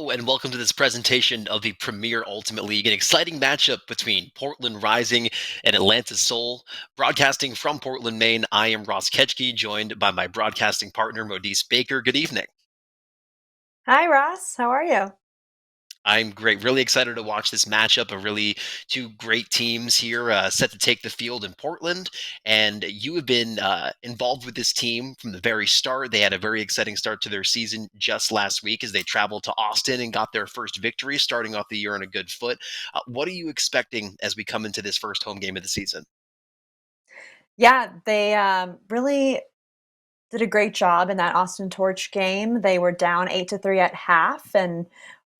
Hello and welcome to this presentation of the Premier Ultimate League, an exciting matchup between Portland Rising and Atlanta Soul. Broadcasting from Portland, Maine, I am Ross Ketchke, joined by my broadcasting partner, Modise Baker. Good evening. Hi, Ross. How are you? I'm great. Really excited to watch this matchup. Two great teams here set to take the field in Portland. And you have been involved with this team from the very start. They had a very exciting start to their season just last week as they traveled to Austin and got their first victory, starting off the year on a good foot. What are you expecting as we come into this first home game of the season? Yeah, they really did a great job in that Austin Torch game. They were down 8-3 at half. And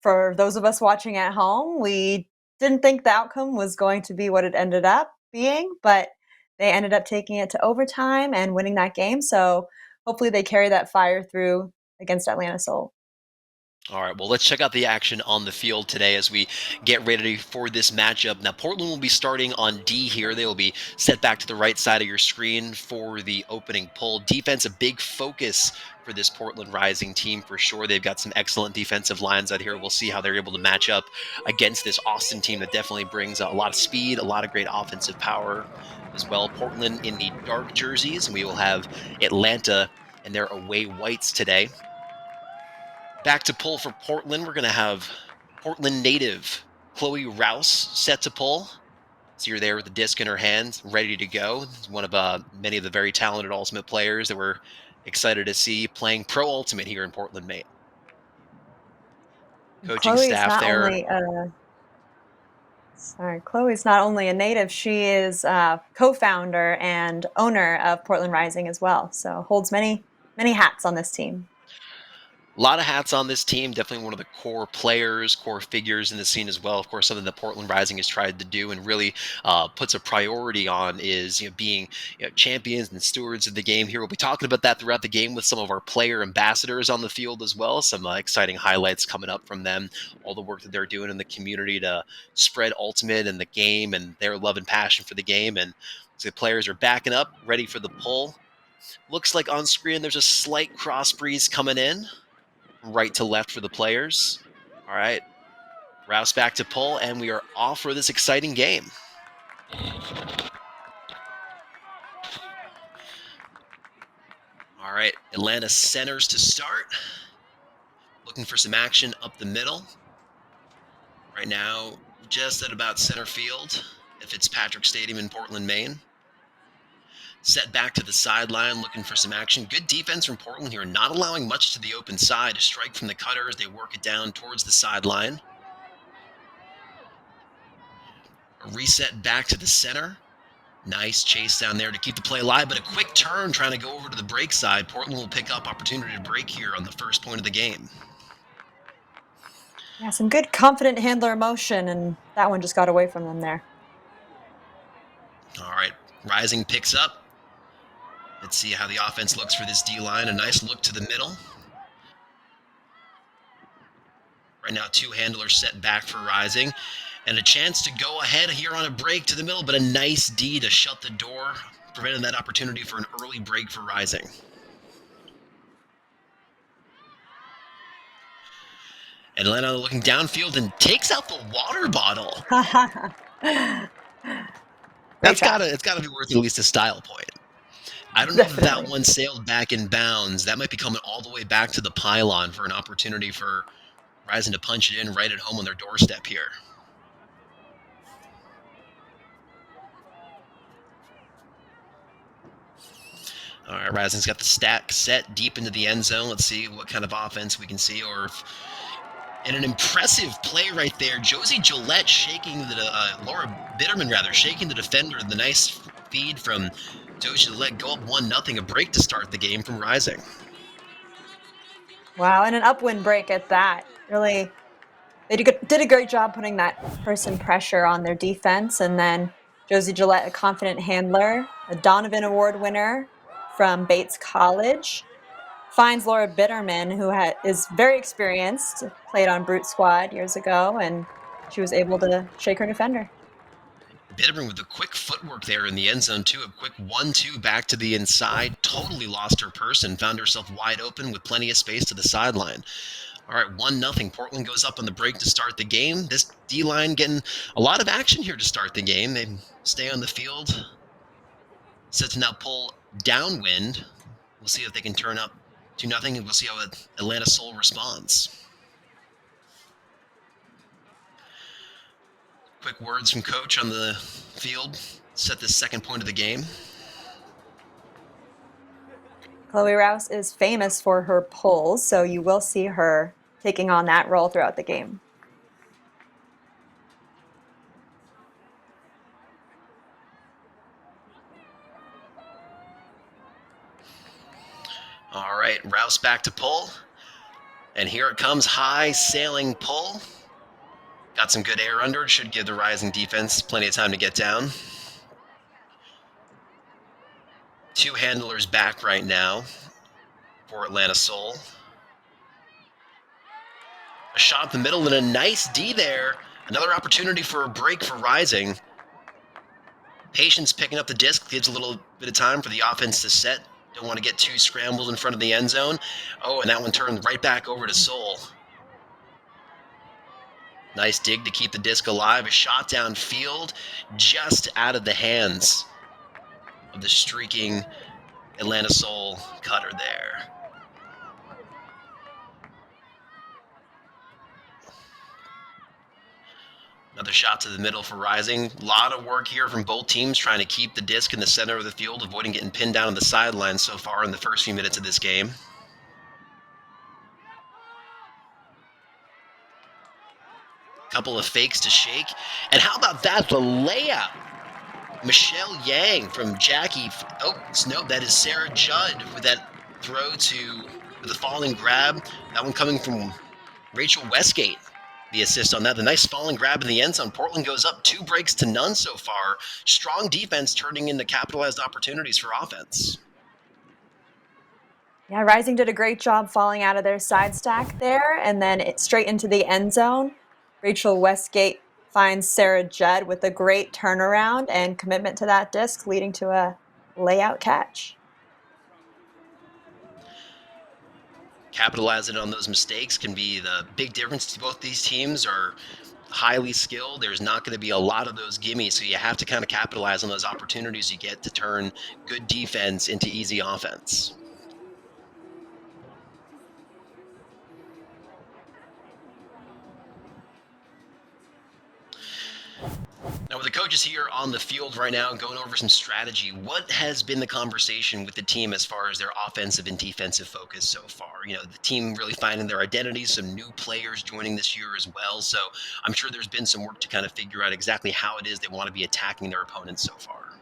for those of us watching at home, we didn't think the outcome was going to be what it ended up being, but they ended up taking it to overtime and winning that game. So hopefully they carry that fire through against Atlanta Soul. All right, well, let's check out the action on the field today as we get ready for this matchup. Now, Portland will be starting on D here. They will be set back to the right side of your screen for the opening pull. Defense, a big focus for this Portland Rising team for sure. They've got some excellent defensive lines out here. We'll see how they're able to match up against this Austin team that definitely brings a lot of speed, a lot of great offensive power as well. Portland in the dark jerseys, and we will have Atlanta in their away whites today. Back to pull for Portland. We're going to have Portland native Chloe Rouse set to pull. So you're there with the disc in her hand, ready to go. One of many of the very talented Ultimate players that we're excited to see playing Pro Ultimate here in Portland, Maine. Coaching Chloe's staff not there. only Chloe's not only a native, she is co-founder and owner of Portland Rising as well. So holds many hats on this team. A lot of hats on this team. Definitely one of the core players, core figures in the scene as well. Of course, something that Portland Rising has tried to do and really puts a priority on is being champions and stewards of the game. Here we'll be talking about that throughout the game with some of our player ambassadors on the field as well. Some exciting highlights coming up from them. All the work that they're doing in the community to spread Ultimate and the game and their love and passion for the game. And the players are backing up, ready for the pull. Looks like on screen there's a slight cross breeze coming in. Right to left for the players. All right. Rouse back to pull, and we are off for this exciting game. All right. Atlanta centers to start. Looking for some action up the middle. Right now, just at about center field at Fitzpatrick Stadium in Portland, Maine. Set back to the sideline, looking for some action. Good defense from Portland here, not allowing much to the open side. A strike from the cutter as they work it down towards the sideline. A reset back to the center. Nice chase down there to keep the play alive, but a quick turn trying to go over to the break side. Portland will pick up opportunity to break here on the first point of the game. Yeah, some good confident handler motion, and that one just got away from them there. All right, Rising picks up. Let's see how the offense looks for this D-line. A nice look to the middle. Right now, two handlers set back for Rising. And a chance to go ahead here on a break to the middle, but a nice D to shut the door, preventing that opportunity for an early break for Rising. Atlanta looking downfield and takes out the water bottle. It's got to be worth at least a style point. I don't know if that one sailed back in bounds. That might be coming all the way back to the pylon for an opportunity for Rising to punch it in right at home on their doorstep here. All right, Rising's got the stack set deep into the end zone. Let's see what kind of offense we can see. And an impressive play right there. Josie Gillette Laura Bitterman shaking the defender. The nice feed from Josie Gillette, go up 1-0, a break to start the game from Rising. Wow, and an upwind break at that. Really, they did a great job putting that person pressure on their defense. And then Josie Gillette, a confident handler, a Donovan Award winner from Bates College, finds Laura Bitterman, who is very experienced, played on Brute Squad years ago, and she was able to shake her defender. Bitterman with a quick footwork there in the end zone, too. A quick 1-2 back to the inside. Totally lost her person. Found herself wide open with plenty of space to the sideline. All right, 1-0. Portland goes up on the break to start the game. This D-line getting a lot of action here to start the game. They stay on the field, set to now pull downwind. We'll see if they can turn up 2-0, and we'll see how Atlanta Soul responds. Quick words from coach on the field. Set the second point of the game. Chloe Rouse is famous for her pulls, so you will see her taking on that role throughout the game. All right, Rouse back to pull. And here it comes, high sailing pull. Got some good air under it, should give the Rising defense plenty of time to get down. Two handlers back right now for Atlanta Soul. A shot up the middle and a nice D there. Another opportunity for a break for Rising. Patience picking up the disc, gives a little bit of time for the offense to set. Don't want to get too scrambled in front of the end zone. Oh, and that one turned right back over to Soul. Nice dig to keep the disc alive. A shot downfield, just out of the hands of the streaking Atlanta Soul cutter there. Another shot to the middle for Rising. A lot of work here from both teams trying to keep the disc in the center of the field, avoiding getting pinned down on the sideline so far in the first few minutes of this game. Couple of fakes to shake. And how about that? The layout. Michelle Yang from Jackie. Oh, no, that is Sarah Judd with that throw to the falling grab. That one coming from Rachel Westgate. The assist on that. The nice falling grab in the end zone. Portland goes up 2 breaks to none so far. Strong defense turning into capitalized opportunities for offense. Yeah, Rising did a great job falling out of their side stack there, and then it straight into the end zone. Rachel Westgate finds Sarah Judd with a great turnaround and commitment to that disc, leading to a layout catch. Capitalizing on those mistakes can be the big difference. Both these teams are highly skilled. There's not going to be a lot of those gimmies, so you have to kind of capitalize on those opportunities you get to turn good defense into easy offense. Now, with the coaches here on the field right now going over some strategy, what has been the conversation with the team as far as their offensive and defensive focus so far? You know, the team really finding their identities, some new players joining this year as well. So I'm sure there's been some work to kind of figure out exactly how it is they want to be attacking their opponents so far.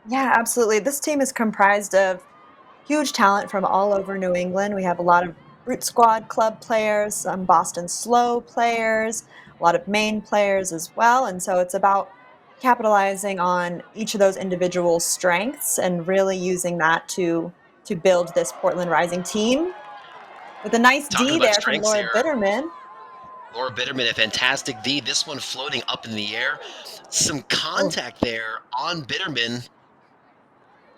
Yeah, absolutely. This team is comprised of huge talent from all over New England. We have a lot of Root Squad club players, some Boston Slow players, a lot of Maine players as well. And so it's about capitalizing on each of those individual strengths and really using that to build this Portland Rising team. With a nice Talking D about there from strengths Laura there, Bitterman. Laura Bitterman, a fantastic D. This one floating up in the air. Some Oh, contact there on Bitterman.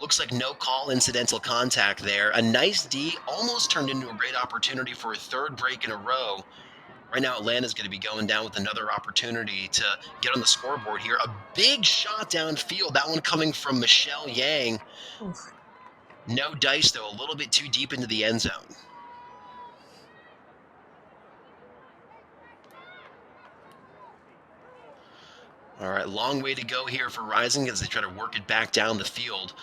Looks like no call, incidental contact there. A nice D, almost turned into a great opportunity for a third break in a row. Right now, Atlanta's going to be going down with another opportunity to get on the scoreboard here. A big shot downfield, that one coming from Michelle Yang. oof. No dice, though, a little bit too deep into the end zone. All right, long way to go here for Rising as they try to work it back down the field,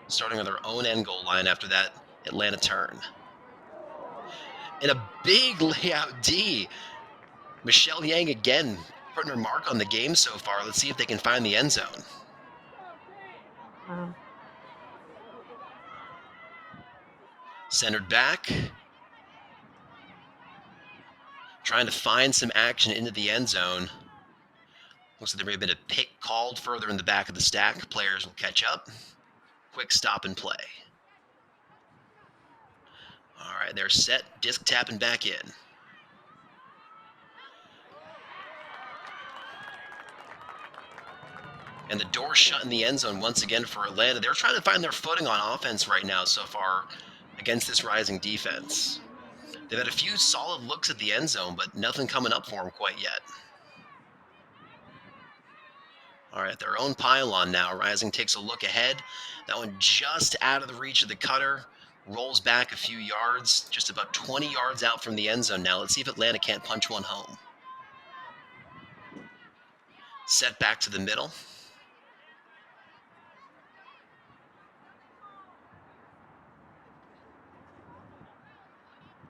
starting on their own end goal line after that Atlanta turn. And a big layout D. Michelle Yang again putting her mark on the game so far. Let's see if they can find the end zone. Wow. Centered back. Trying to find some action into the end zone. Looks like there may have been a pick called further in the back of the stack. Players will catch up. Quick stop and play. All right, they're set. Disc tapping back in. And the door shut in the end zone once again for Atlanta. They're trying to find their footing on offense right now so far against this Rising defense. They've had a few solid looks at the end zone, but nothing coming up for them quite yet. All right, their own pylon now. Rising takes a look ahead. That one just out of the reach of the cutter. Rolls back a few yards, just about 20 yards out from the end zone now. Let's see if Atlanta can't punch one home. Set back to the middle.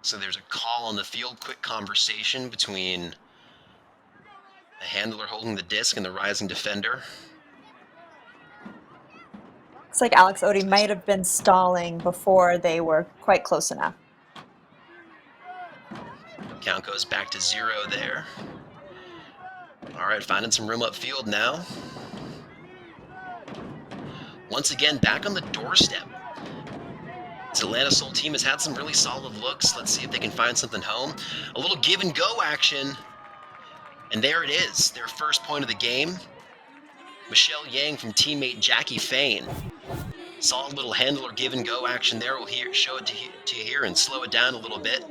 So there's a call on the field, quick conversation between the handler holding the disc and the rising defender. Looks like Alex Odie might have been stalling before they were quite close enough. Count goes back to 0 there. All right, finding some room upfield now. Once again, back on the doorstep. This Atlanta Soul team has had some really solid looks. Let's see if they can find something home. A little give and go action. And there it is, their first point of the game. Michelle Yang from teammate Jackie Fain. Solid little handler give and go action there. We'll show it to you here and slow it down a little bit.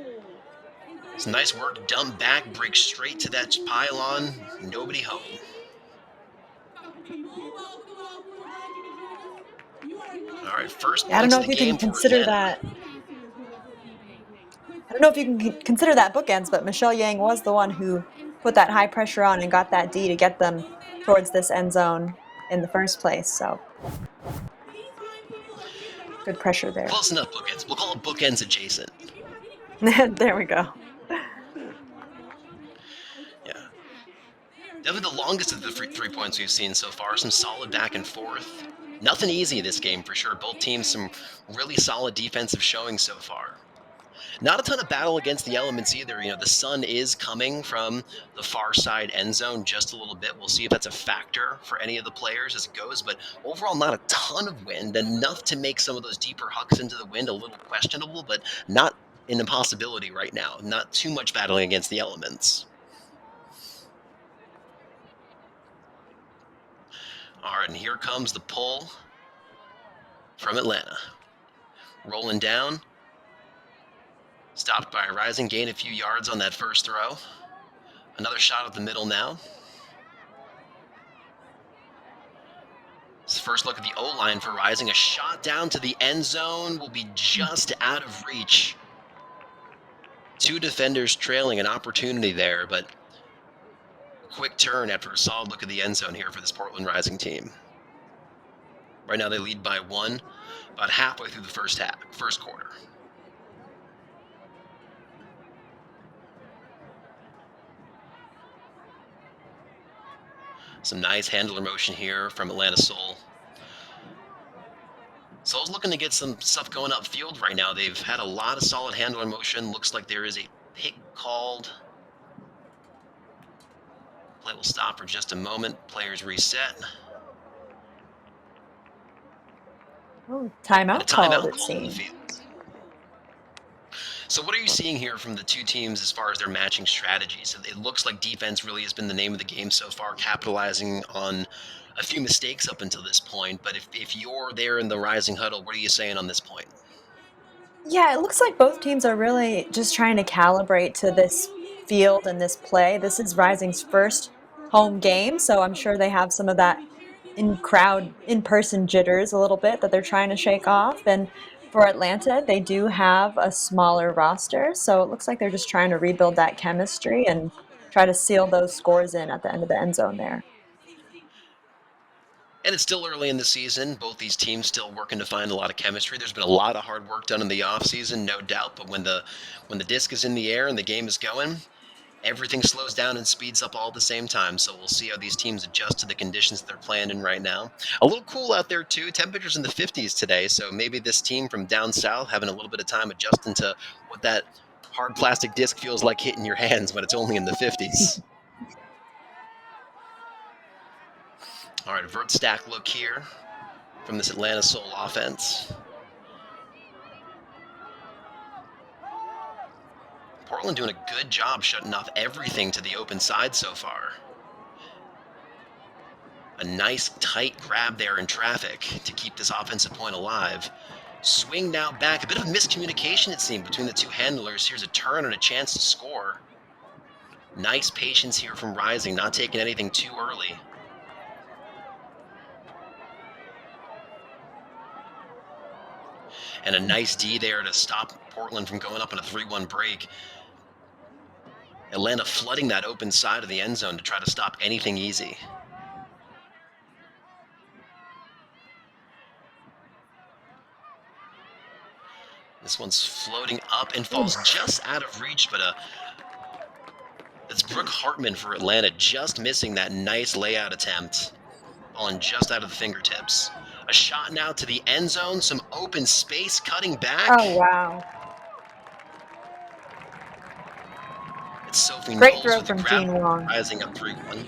Some nice work, dump back, break straight to that pylon. Nobody home. All right, first Yeah, I don't points know of if the you can game for consider Atlanta. that. I don't know if you can consider that bookends, but Michelle Yang was the one who put that high pressure on and got that D to get them towards this end zone in the first place. So good pressure there. Close enough bookends. We'll call it bookends adjacent. There we go. Yeah. Definitely the longest of the 3 points we've seen so far. Some solid back and forth. Nothing easy this game for sure. Both teams some really solid defensive showing so far. Not a ton of battle against the elements either. You know, the sun is coming from the far side end zone just a little bit. We'll see if that's a factor for any of the players as it goes. But overall, not a ton of wind. Enough to make some of those deeper hucks into the wind a little questionable, but not an impossibility right now. Not too much battling against the elements. All right, and here comes the pull from Atlanta. Rolling down. Stopped by a rising, gain a few yards on that first throw. Another shot at the middle now. This first look at the O-line for Rising. A shot down to the end zone will be just out of reach. Two defenders trailing, an opportunity there, but quick turn after a solid look at the end zone here for this Portland Rising team. Right now they lead by 1, about halfway through the first quarter. Some nice handler motion here from Atlanta Soul. Soul's looking to get some stuff going upfield right now. They've had a lot of solid handler motion. Looks like there is a pick called. Play will stop for just a moment. Players reset. Oh, And a timeout called, timeout it called on the seemed. field. So what are you seeing here from the two teams as far as their matching strategies? It looks like defense really has been the name of the game so far, capitalizing on a few mistakes up until this point. But if you're there in the Rising huddle, what are you saying on this point? Yeah, it looks like both teams are really just trying to calibrate to this field and this play. This is Rising's first home game, so I'm sure they have some of that in-person jitters a little bit that they're trying to shake off. And for Atlanta, they do have a smaller roster, so it looks like they're just trying to rebuild that chemistry and try to seal those scores in at the end of the end zone there. And it's still early in the season. Both these teams still working to find a lot of chemistry. There's been a lot of hard work done in the offseason, no doubt. But when the disc is in the air and the game is going, everything slows down and speeds up all at the same time. So we'll see how these teams adjust to the conditions they're playing in right now. A little cool out there too. Temperatures in the 50s today. So maybe this team from down south having a little bit of time adjusting to what that hard plastic disc feels like hitting your hands when it's only in the 50s. All right, vert stack look here from this Atlanta Soul offense. Portland doing a good job shutting off everything to the open side so far. A nice tight grab there in traffic to keep this offensive point alive. Swing now back. A bit of miscommunication, it seemed, between the two handlers. Here's a turn and a chance to score. Nice patience here from Rising, not taking anything too early. And a nice D there to stop Portland from going up on a 3-1 break. Atlanta flooding that open side of the end zone to try to stop anything easy. This one's floating up and falls Oof. just out of reach, but it's Brooke Hartman for Atlanta just missing that nice layout attempt. Falling just out of the fingertips. A shot now to the end zone, some open space cutting back. Oh, wow. It's Sophie Great Knowles throw with the from grab, Gene Wong. rising up 3-1.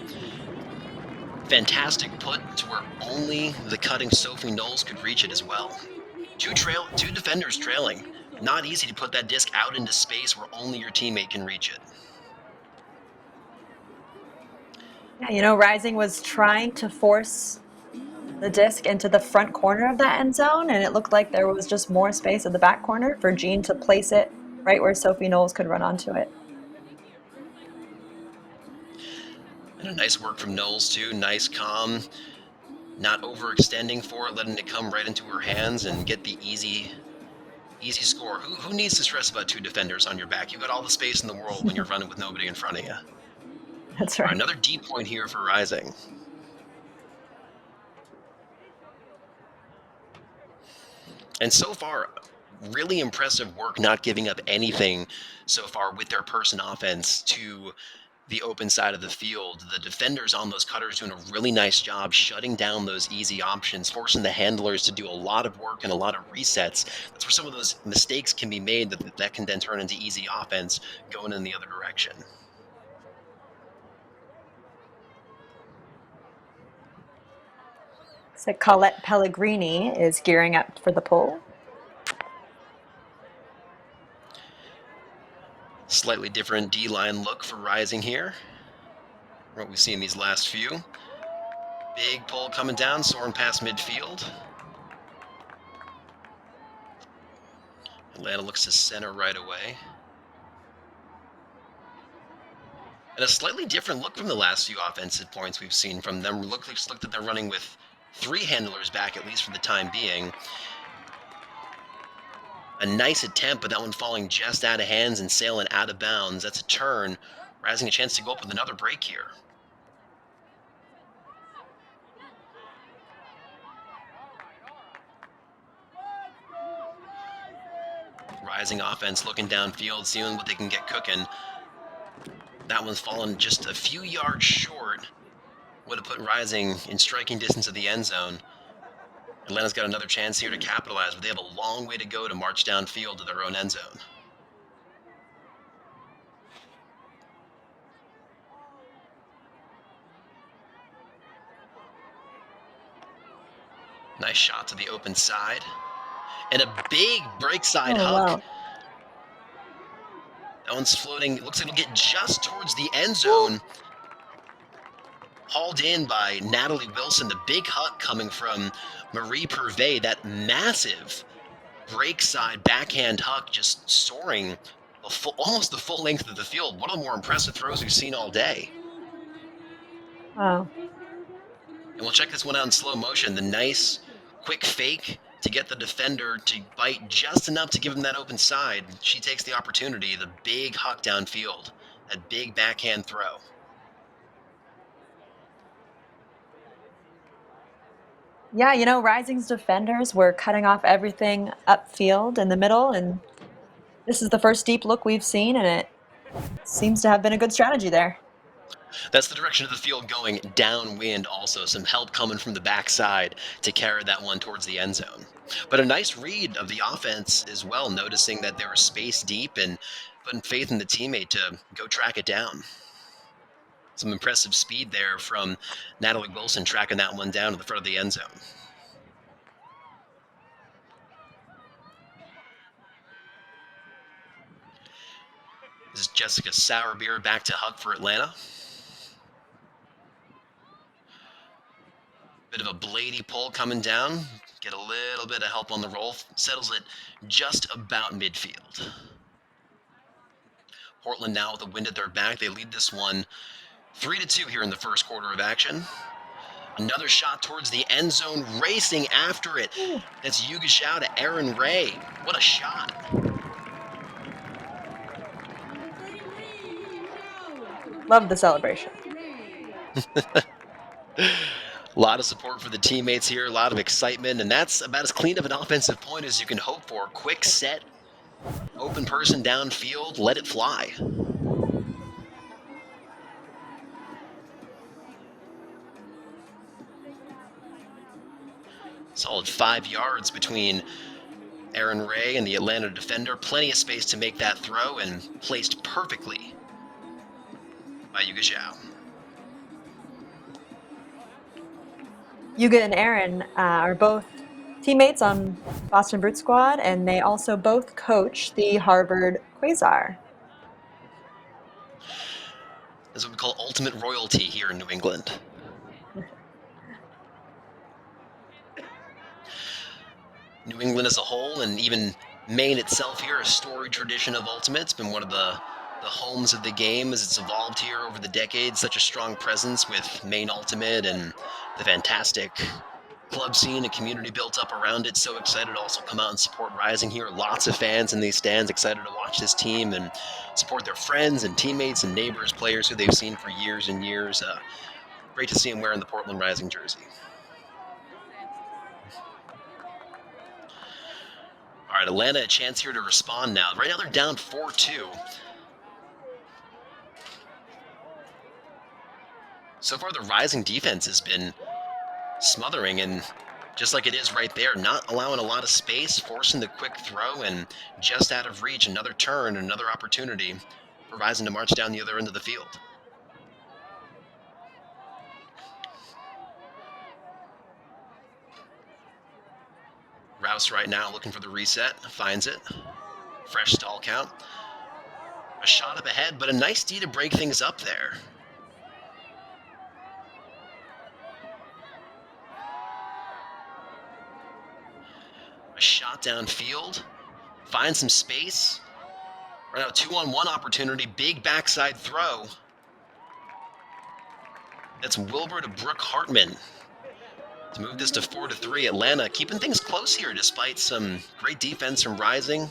Fantastic put to where only the cutting Sophie Knowles could reach it as well. Two defenders trailing. Not easy to put that disc out into space where only your teammate can reach it. Yeah, you know, Rising was trying to force the disc into the front corner of that end zone, and it looked like there was just more space at the back corner for Gene to place it right where Sophie Knowles could run onto it. And a nice work from Knowles too. Nice calm, not overextending for it, letting it come right into her hands and get the easy score. Who needs to stress about two defenders on your back? You got all the space in the world when you're running with nobody in front of you. All That's right, right. another deep point here for Rising. And so far, really impressive work not giving up anything so far with their person offense to the open side of the field. The defenders on those cutters doing a really nice job shutting down those easy options, forcing the handlers to do a lot of work and a lot of resets. That's where some of those mistakes can be made that can then turn into easy offense going in the other direction. So Colette Pellegrini is gearing up for the pull. Slightly different D-line look for Rising here. What we've seen these last few. Big pull coming down, soaring past midfield. Atlanta looks to center right away. And a slightly different look from the last few offensive points we've seen from them. Looks that they're running with three handlers back, at least for the time being. A nice attempt, but that one falling just out of hands and sailing out of bounds. That's a turn. Rising a chance to go up with another break here. Rising offense looking downfield, seeing what they can get cooking. That one's fallen just a few yards short. Would have put Rising in striking distance of the end zone. Atlanta's got another chance here to capitalize, but they have a long way to go to march downfield to their own end zone. Nice shot to the open side. And a big break side Oh, huck. wow. That one's floating. It looks like it'll get just towards the end Woo. zone. Hauled in by Natalie Wilson. The big huck coming from Marie Purvey. That massive break side backhand huck just soaring almost the full length of the field. One of the more impressive throws we've seen all day. Wow. And we'll check this one out in slow motion. The nice quick fake to get the defender to bite just enough to give him that open side. She takes the opportunity, the big huck downfield, that big backhand throw. Yeah, you know, Rising's defenders were cutting off everything upfield in the middle, and this is the first deep look we've seen, and it seems to have been a good strategy there. That's the direction of the field going downwind also. Some help coming from the backside to carry that one towards the end zone. But a nice read of the offense as well, noticing that they were spaced deep and putting faith in the teammate to go track it down. Some impressive speed there from Natalie Wilson tracking that one down to the front of the end zone. This is Jessica Sourbeer back to Huck for Atlanta. Bit of a Blady pull coming down. get a little bit of help on the roll, settles it just about midfield. Portland now with the wind at their back. They lead this one 3-2 here in the first quarter of action. Another shot towards the end zone, racing after it. Ooh. That's Yuga Zhao to Aaron Ray. What a shot. Love the celebration. A lot of support for the teammates here, a lot of excitement, and that's about as clean of an offensive point as you can hope for. Quick set, open person downfield, let it fly. Solid 5 yards between Aaron Ray and the Atlanta defender. Plenty of space to make that throw and placed perfectly by Yuga Zhao. Yuga and Aaron are both teammates on Boston Brute Squad, and they also both coach the Harvard Quasar. That's what we call ultimate royalty here in New England. New England as a whole, and even Maine itself here, a storied tradition of Ultimate. It's been one of the homes of the game as it's evolved here over the decades. Such a strong presence with Maine Ultimate and the fantastic club scene and community built up around it. So excited to also come out and support Rising here. Lots of fans in these stands excited to watch this team and support their friends and teammates and neighbors, players who they've seen for years and years. Great to see them wearing the Portland Rising jersey. All right, Atlanta, a chance here to respond now. Right now they're down 4-2. So far the Rising defense has been smothering, and just like it is right there, not allowing a lot of space, forcing the quick throw, and just out of reach, another turn, another opportunity for Rising to march down the other end of the field. Rouse right now looking for the reset, finds it. Fresh stall count. A shot up ahead, but a nice D to break things up there. A shot downfield, finds some space. Right now, 2-on-1 opportunity, big backside throw. That's Wilbur to Brooke Hartman to move this to 4-3. Atlanta keeping things close here despite some great defense from Rising.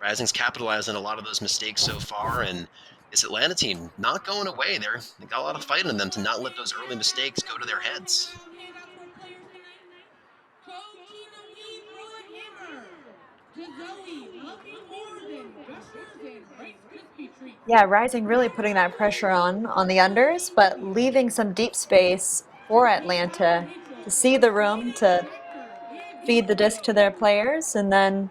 Rising's capitalized on a lot of those mistakes so far, and this Atlanta team not going away. They got a lot of fight in them to not let those early mistakes go to their heads. Yeah, Rising really putting that pressure on the unders, but leaving some deep space for Atlanta to see the room to feed the disc to their players, and then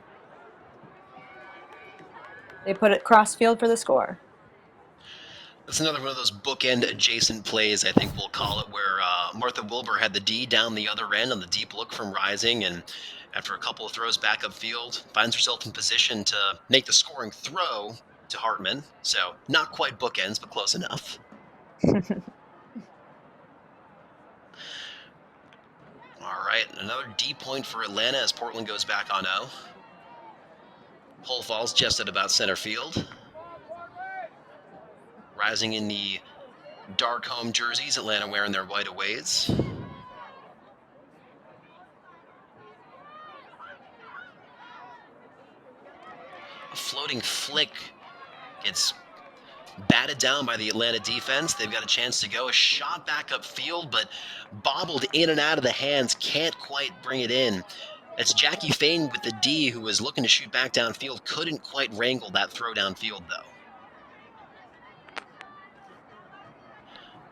they put it cross field for the score. That's another one of those bookend adjacent plays, I think we'll call it, where Martha Wilbur had the D down the other end on the deep look from Rising, and after a couple of throws back upfield, finds herself in position to make the scoring throw to Hartman. So not quite bookends, but close enough. All right, another D point for Atlanta as Portland goes back on O. Pole falls just at about center field. Rising in the dark home jerseys, Atlanta wearing their white aways. A floating flick gets batted down by the Atlanta defense. They've got a chance to go. A shot back upfield, but bobbled in and out of the hands. Can't quite bring it in. That's Jackie Fain with the D, who was looking to shoot back downfield. Couldn't quite wrangle that throw downfield, though.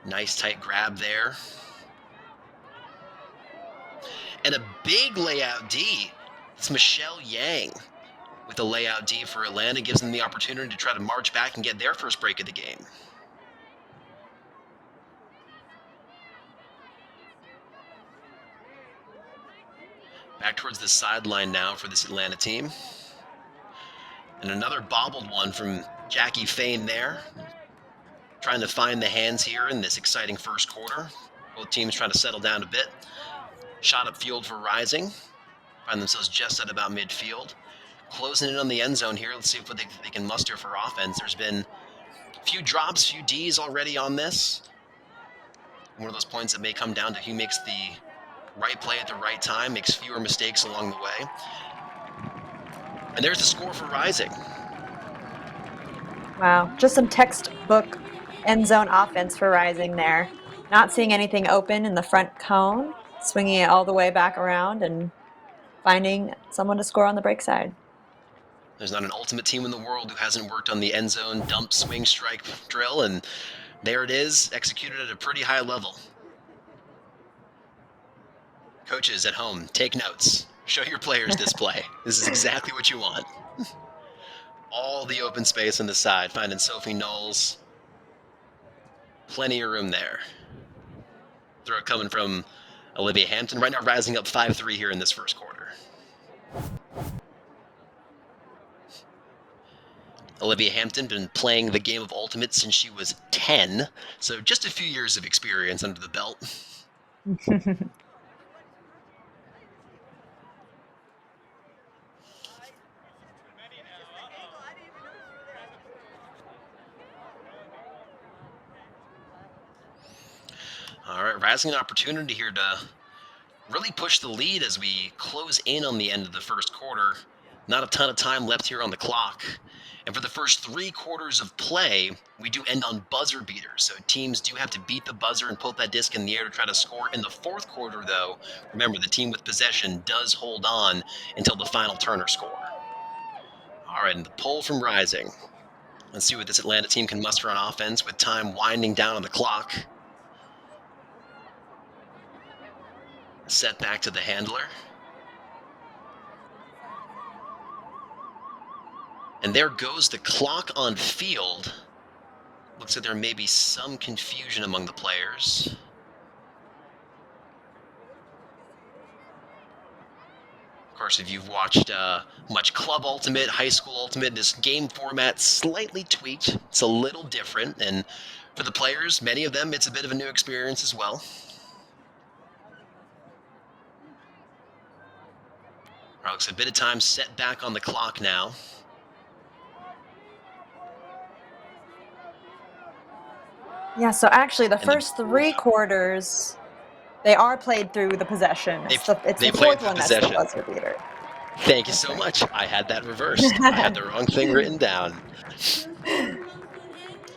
Nice tight grab there. And a big layout D. It's Michelle Yang with a layout D for Atlanta. Gives them the opportunity to try to march back and get their first break of the game. Back towards the sideline now for this Atlanta team. And another bobbled one from Jackie Fain there. Trying to find the hands here in this exciting first quarter. Both teams trying to settle down a bit. Shot upfield for Rising. Find themselves just at about midfield. Closing in on the end zone here. Let's see what they can muster for offense. There's been a few drops, few Ds already on this. One of those points that may come down to who makes the right play at the right time, makes fewer mistakes along the way. And there's the score for Rising. Wow, just some textbook end zone offense for Rising there. Not seeing anything open in the front cone, swinging it all the way back around and finding someone to score on the break side. There's not an ultimate team in the world who hasn't worked on the end zone dump swing strike drill, and there it is, executed at a pretty high level. Coaches at home, take notes. Show your players this play. This is exactly what you want. All the open space on the side, finding Sophie Knowles. Plenty of room there. Throw coming from Olivia Hampton. Right now rising up 5-3 here in this first quarter. Olivia Hampton been playing the game of Ultimate since she was 10, so just a few years of experience under the belt. All right, rising an opportunity here to really push the lead as we close in on the end of the first quarter. Not a ton of time left here on the clock. And for the first 3 quarters of play, we do end on buzzer beaters. So teams do have to beat the buzzer and put that disc in the air to try to score. In the fourth quarter, though, remember, the team with possession does hold on until the final turn or score. All right, and the pull from Rising. Let's see what this Atlanta team can muster on offense with time winding down on the clock. Set back to the handler. And there goes the clock on field. Looks like there may be some confusion among the players. Of course, if you've watched much Club Ultimate, High School Ultimate, this game format slightly tweaked. It's a little different, and for the players, many of them, it's a bit of a new experience as well. All right, looks like a bit of time set back on the clock now. Yeah, so actually the first 3 quarters, they are played through the possession. It's They the played fourth the one that's the possession. buzzer beater. Thank you That's so right. much. I had that reversed. I had the wrong thing written down.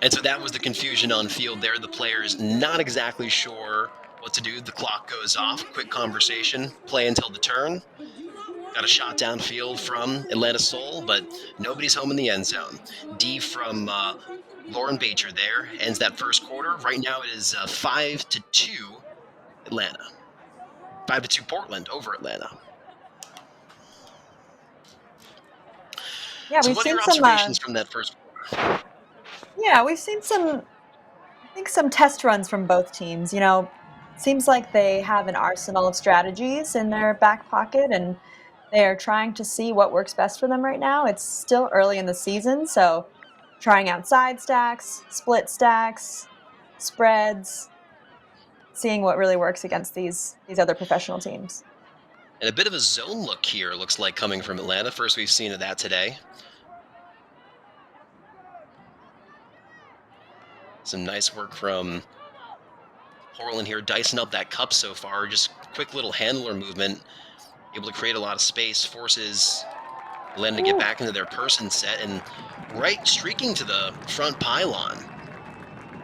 And so that was the confusion on field there. The players not exactly sure what to do. The clock goes off. Quick conversation. Play until the turn. Got a shot downfield from Atlanta Soul, but nobody's home in the end zone. D from Lauren Bacher there ends that first quarter. Right now it is 5-2 Atlanta. 5-2 Portland over Atlanta. Yeah, So we've what are seen your some observations from that first quarter? yeah, we've seen some I think some test runs from both teams. Seems like they have an arsenal of strategies in their back pocket and they are trying to see what works best for them right now. It's still early in the season, so trying out side stacks, split stacks, spreads, seeing what really works against these other professional teams. And a bit of a zone look here, looks like, coming from Atlanta. First we've seen of that today. Some nice work from Portland here, dicing up that cup so far. Just quick little handler movement, able to create a lot of space, forces Atlanta to get back into their person set, and right streaking to the front pylon.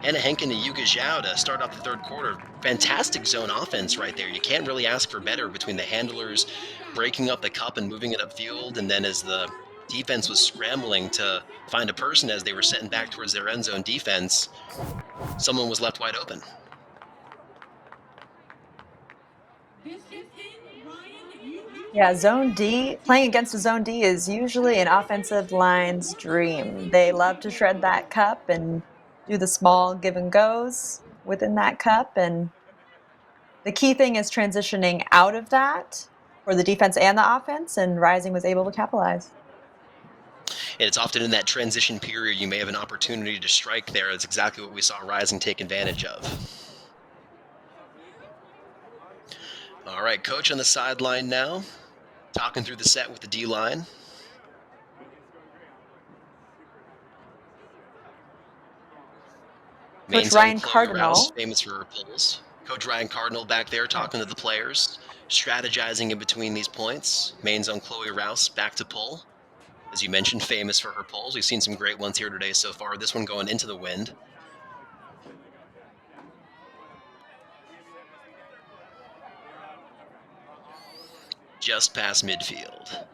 Anna Henkin and Yuga Zhao to start off the third quarter. Fantastic zone offense right there. You can't really ask for better between the handlers breaking up the cup and moving it upfield, and then as the defense was scrambling to find a person as they were setting back towards their end zone defense, someone was left wide open. Yeah, zone D, playing against a zone D is usually an offensive line's dream. They love to shred that cup and do the small give and goes within that cup. And the key thing is transitioning out of that for the defense and the offense, and Rising was able to capitalize. And it's often in that transition period you may have an opportunity to strike there. That's exactly what we saw Rising take advantage of. All right, coach on the sideline now. talking through the set with the D line. Coach Main zone, Ryan Chloe Rouse, Cardinal. famous for her pulls. Coach Ryan Cardinal back there talking to the Yes. players, strategizing in between these points. Main zone, Chloe Rouse back to pull. As you mentioned, famous for her pulls. We've seen some great ones here today so far. This one going into the wind. Just past midfield.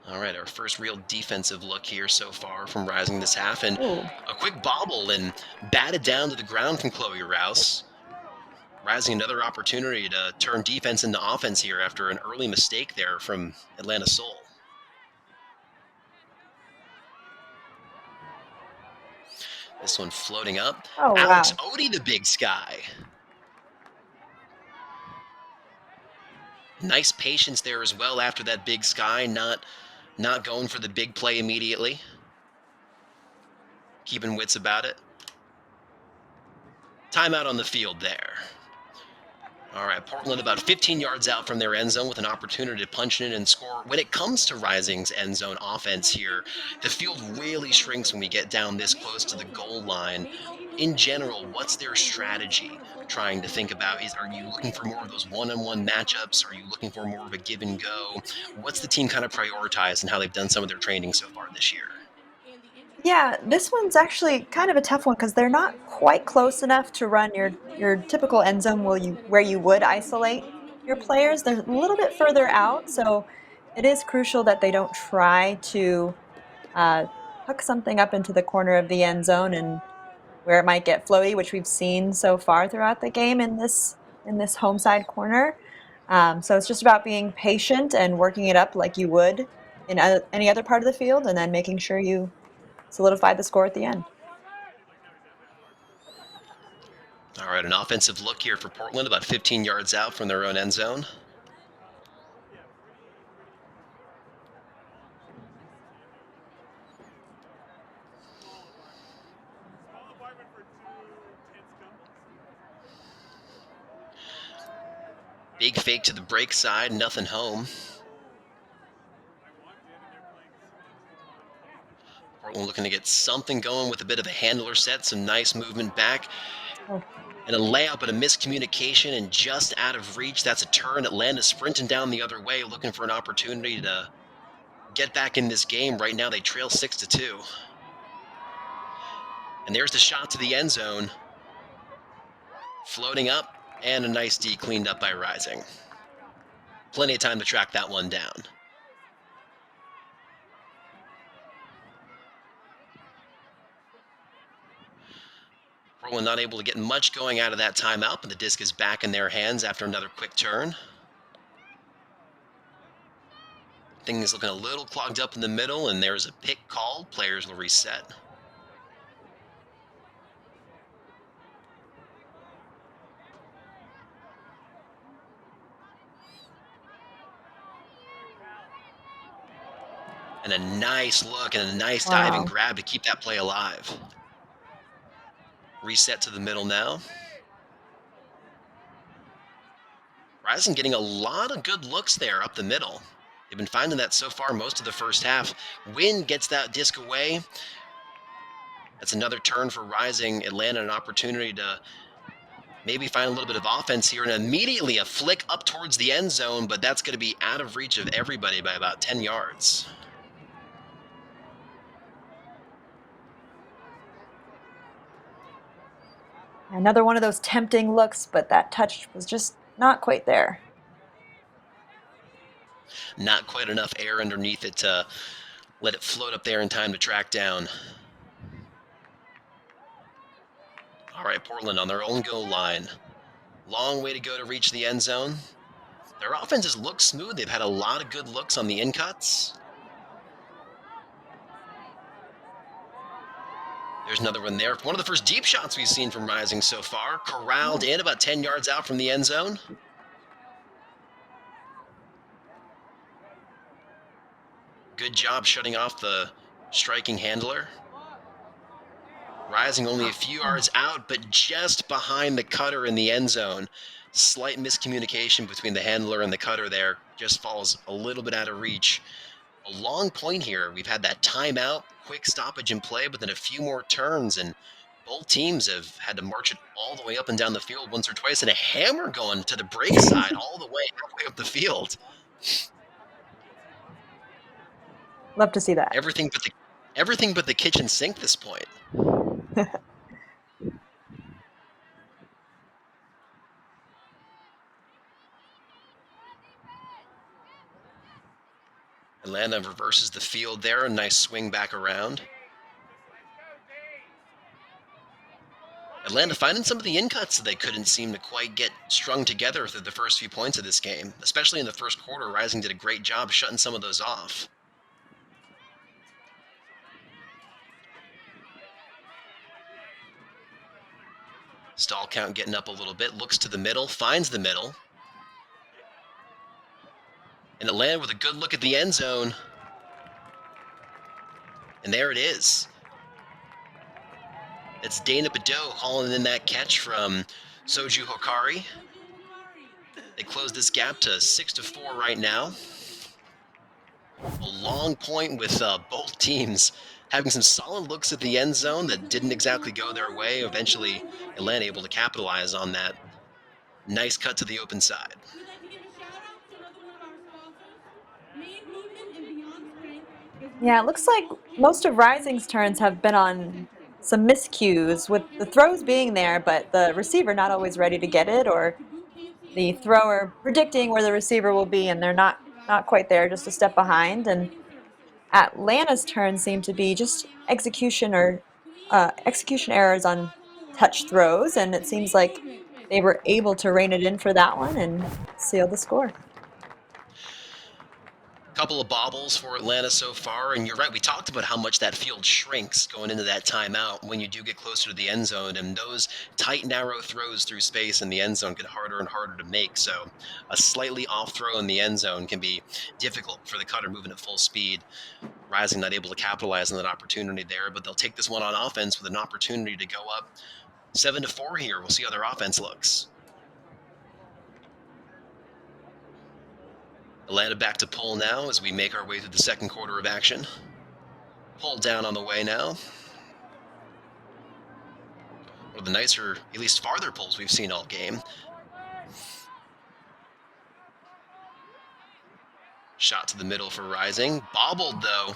All right, our first real defensive look here so far from Rising this half. And Ooh. a quick bobble and batted down to the ground from Chloe Rouse. Rising another opportunity to turn defense into offense here after an early mistake there from Atlanta Soul. This one floating up. Oh, Alex wow. Odie, the big sky. Nice patience there as well after that big sky, not going for the big play immediately. Keeping wits about it. Timeout on the field there. All right, Portland about 15 yards out from their end zone with an opportunity to punch in and score. When it comes to Rising's end zone offense here, the field really shrinks when we get down this close to the goal line. In general, what's their strategy trying to think about? Are you looking for more of those one-on-one matchups? Are you looking for more of a give and go? What's the team kind of prioritized and how they've done some of their training so far this year? Yeah, this one's actually kind of a tough one because they're not quite close enough to run your typical end zone where you would isolate your players. They're a little bit further out, so it is crucial that they don't try to uh, hook something up into the corner of the end zone and where it might get floaty, which we've seen so far throughout the game in this home side corner. So it's just about being patient and working it up like you would in any other part of the field, and then making sure you solidify the score at the end. All right, an offensive look here for Portland, about 15 yards out from their own end zone. Big fake to the break side, nothing home. Portland looking to get something going with a bit of a handler set, some nice movement back. Oh, And a layup, but a miscommunication and just out of reach. That's a turn. Atlanta sprinting down the other way, looking for an opportunity to get back in this game. Right now, they trail 6-2. And there's the shot to the end zone. Floating up, and a nice D cleaned up by Rising. Plenty of time to track that one down. Portland not able to get much going out of that timeout, but the disc is back in their hands after another quick turn. Things looking a little clogged up in the middle, and there's a pick called. Players will reset. And a nice look and a nice dive and wow. grab to keep that play alive. Reset to the middle now. Rising getting a lot of good looks there up the middle. They've been finding that so far most of the first half. Wynn gets that disc away. That's another turn for Rising. Atlanta an opportunity to maybe find a little bit of offense here, and immediately a flick up towards the end zone, but that's going to be out of reach of everybody by about 10 yards. Another one of those tempting looks, but that touch was just not quite there. Not quite enough air underneath it to let it float up there in time to track down. All right, Portland on their own goal line. Long way to go to reach the end zone. Their offenses look smooth. They've had a lot of good looks on the in cuts. There's another one there. One of the first deep shots we've seen from Rising so far. Corralled Oh, in about 10 yards out from the end zone. Good job shutting off the striking handler. Rising only a few oh, yards out, but just behind the cutter in the end zone. Slight miscommunication between the handler and the cutter there. Just falls a little bit out of reach. A long point here. We've had that timeout, quick stoppage in play, but then a few more turns, and both teams have had to march it all the way up and down the field once or twice, and a hammer going to the break side all the way halfway up the field. Love to see that. Everything but the everything but the kitchen sink this point. Atlanta reverses the field there. A nice swing back around. Atlanta finding some of the in-cuts that they couldn't seem to quite get strung together through the first few points of this game. Especially in the first quarter, Rising did a great job shutting some of those off. Stall count getting up a little bit. Looks to the middle, finds the middle. And Atlanta with a good look at the end zone. And there it is. It's Dana Badeau hauling in that catch from Soju Hokari. They close this gap to 6-4 right now. A long point with both teams having some solid looks at the end zone that didn't exactly go their way. Eventually, Atlanta able to capitalize on that. Nice cut to the open side. Yeah, it looks like most of Rising's turns have been on some miscues, with the throws being there, but the receiver not always ready to get it, or the thrower predicting where the receiver will be, and they're not quite there, just a step behind. And Atlanta's turn seemed to be just execution errors on touch throws, and it seems like they were able to rein it in for that one and seal the score. Couple of bobbles for Atlanta so far, and you're right, we talked about how much that field shrinks going into that timeout when you do get closer to the end zone, and those tight, narrow throws through space in the end zone get harder and harder to make. So a slightly off throw in the end zone can be difficult for the cutter moving at full speed. Rising not able to capitalize on that opportunity there, but they'll take this one on offense with an opportunity to go up 7-4 here. We'll see how their offense looks. Atlanta back to PUL now as we make our way through the second quarter of action. PUL down on the way now. One of the nicer, at least farther pulls we've seen all game. Shot to the middle for Rising. Bobbled, though.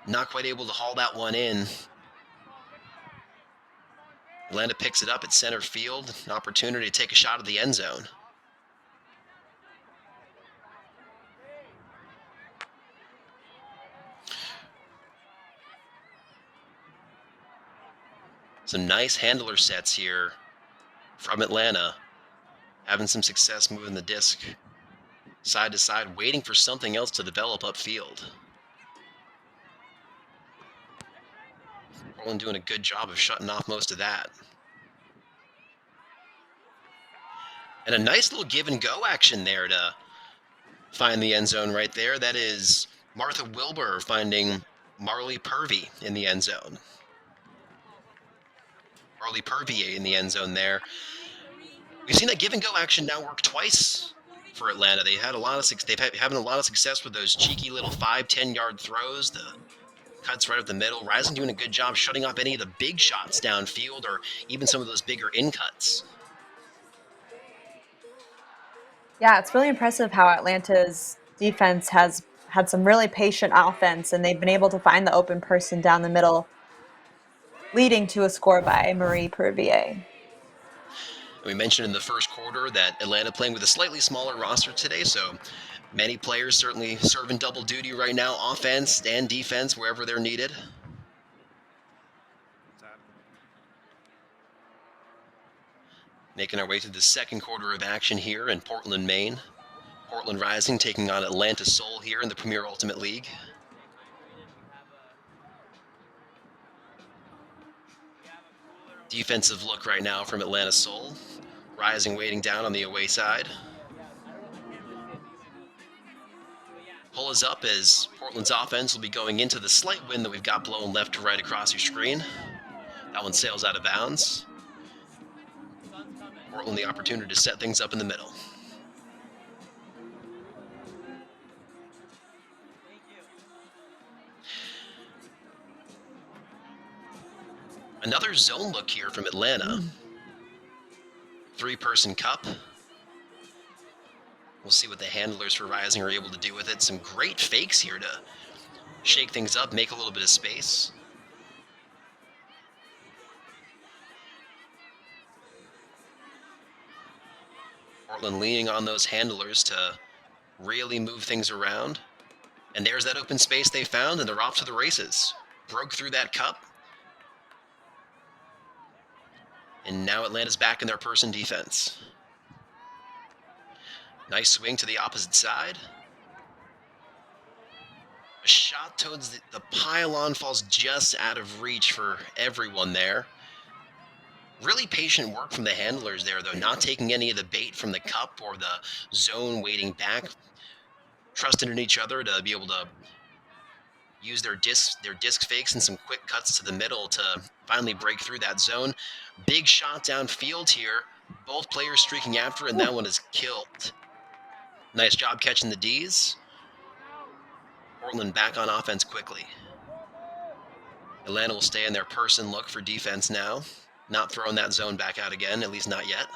Not quite able to haul that one in. Atlanta picks it up at center field. An opportunity to take a shot at the end zone. Some nice handler sets here from Atlanta. Having some success moving the disc side to side, waiting for something else to develop upfield. Portland doing a good job of shutting off most of that. And a nice little give and go action there to find the end zone right there. That is Martha Wilbur finding Marley Purvey in the end zone. Marley Purvey in the end zone there. We've seen that give and go action now work twice for Atlanta. They've had a lot of having a lot of success with those cheeky little 5-10 yard throws. The cuts right up the middle. Rising doing a good job shutting off any of the big shots downfield or even some of those bigger in cuts. Yeah, it's really impressive how Atlanta's defense has had some really patient offense, and they've been able to find the open person down the middle, leading to a score by Marie Purvier. We mentioned in the first quarter that Atlanta playing with a slightly smaller roster today, so many players certainly serving double duty right now, offense and defense, wherever they're needed. Making our way through the second quarter of action here in Portland, Maine. Portland Rising taking on Atlanta Soul here in the Premier Ultimate League. Defensive look right now from Atlanta Soul. Rising waiting down on the away side. Pull is up as Portland's offense will be going into the slight wind that we've got blowing left to right across your screen. That one sails out of bounds. Portland the opportunity to set things up in the middle. Another zone look here from Atlanta. Mm. Three-person cup. We'll see what the handlers for Rising are able to do with it. Some great fakes here to shake things up, make a little bit of space. Portland leaning on those handlers to really move things around. And there's that open space they found, and they're off to the races. Broke through that cup. And now Atlanta's back in their person defense. Nice swing to the opposite side. A shot towards the pylon falls just out of reach for everyone there. Really patient work from the handlers there, though, not taking any of the bait from the cup or the zone, waiting back, trusting in each other to be able to use their disc fakes and some quick cuts to the middle to finally break through that zone. Big shot downfield here. Both players streaking after, and that one is killed. Nice job catching the Ds. Portland back on offense quickly. Atlanta will stay in their person look for defense now. Not throwing that zone back out again, at least not yet.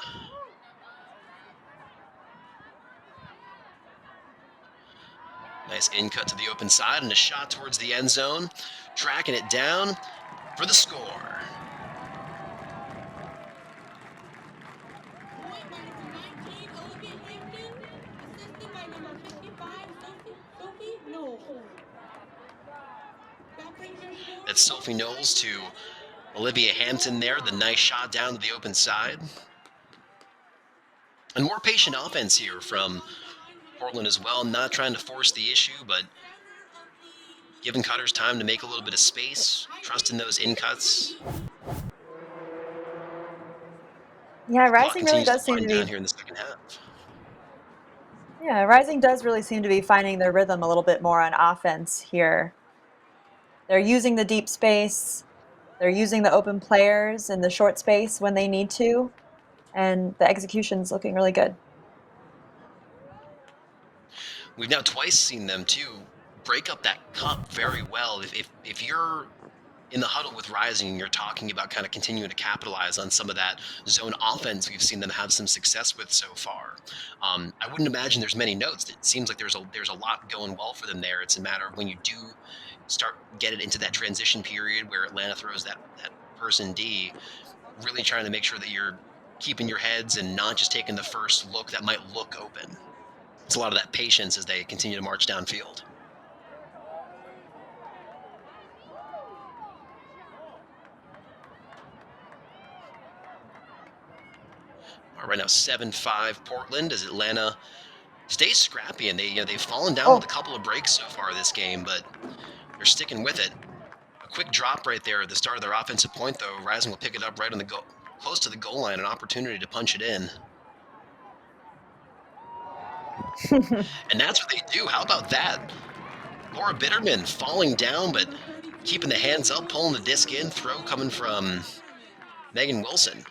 Nice in cut to the open side and a shot towards the end zone. Tracking it down for the score. That's Sophie Knowles to Olivia Hampton there. The nice shot down to the open side. And more patient offense here from Portland as well. Not trying to force the issue, but giving cutters time to make a little bit of space. Trusting those in cuts. Yeah, The clock Rising really continues to does seem to wind down be. here in the second half. Yeah, Rising does really seem to be finding their rhythm a little bit more on offense here. They're using the deep space. They're using the open players in the short space when they need to, and the execution's looking really good. We've now twice seen them, too, break up that cup very well. If you're in the huddle with Rising and you're talking about kind of continuing to capitalize on some of that zone offense we've seen them have some success with so far, I wouldn't imagine there's many notes. It seems like there's a lot going well for them there. It's a matter of when you do start getting into that transition period where Atlanta throws that person D, really trying to make sure that you're keeping your heads and not just taking the first look that might look open. It's a lot of that patience as they continue to march downfield. All right, now 7-5 Portland as Atlanta stays scrappy, and they've fallen down with a Oh, couple of breaks so far this game, but they're sticking with it. A quick drop right there at the start of their offensive point, though. Rising will pick it up right on the goal, close to the goal line, an opportunity to punch it in. And that's what they do. How about that? Laura Bitterman falling down, but keeping the hands up, pulling the disc in. Throw coming from Megan Wilson.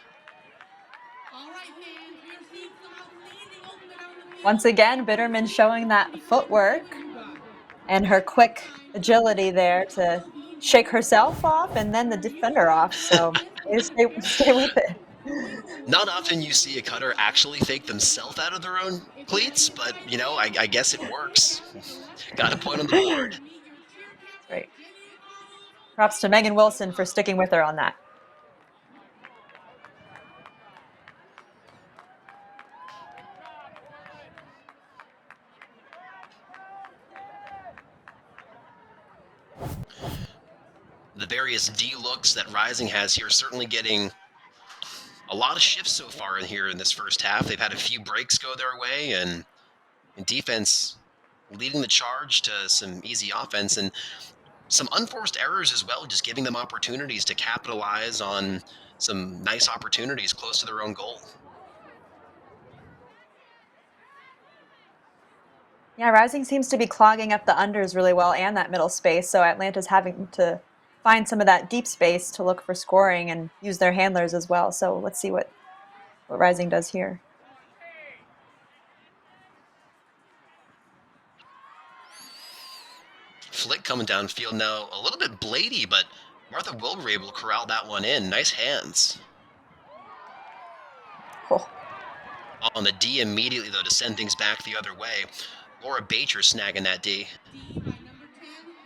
once again, Bitterman showing that footwork and her quick agility there to shake herself off and then the defender off. So they stay with it. Not often you see a cutter actually fake themselves out of their own cleats, but, I guess it works. Got a point on the board. That's right. Props to Megan Wilson for sticking with her on that. The various D looks that Rising has here certainly getting a lot of shifts so far in here in this first half. They've had a few breaks go their way, and defense leading the charge to some easy offense and some unforced errors as well, just giving them opportunities to capitalize on some nice opportunities close to their own goal. Yeah, Rising seems to be clogging up the unders really well and that middle space. So Atlanta's having to find some of that deep space to look for scoring and use their handlers as well. So let's see what what Rising does here. Flick coming downfield now, a little bit blady, but Martha Wilbur able to corral that one in. Nice hands. Oh, On the D immediately, though, to send things back the other way. Laura Bacher snagging that D. D by number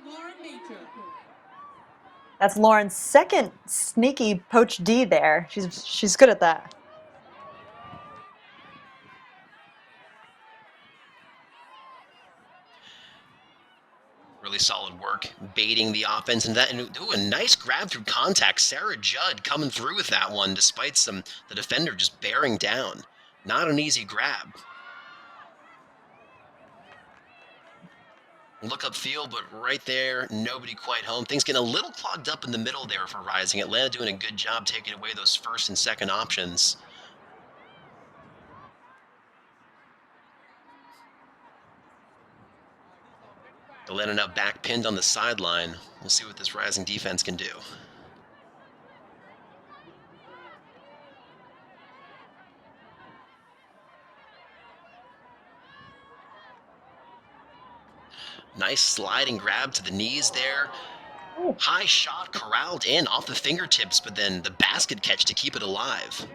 10, Laura Major. that's Lauren's second sneaky poach D there. She's good at that. Really solid work, baiting the offense, and a nice grab through contact. Sarah Judd coming through with that one, despite the defender just bearing down. Not an easy grab. Look upfield, but right there, nobody quite home. Things getting a little clogged up in the middle there for Rising. Atlanta doing a good job taking away those first and second options. Atlanta now back pinned on the sideline. We'll see what this Rising defense can do. Nice sliding grab to the knees there. Ooh. High shot corralled in off the fingertips, but then the basket catch to keep it alive.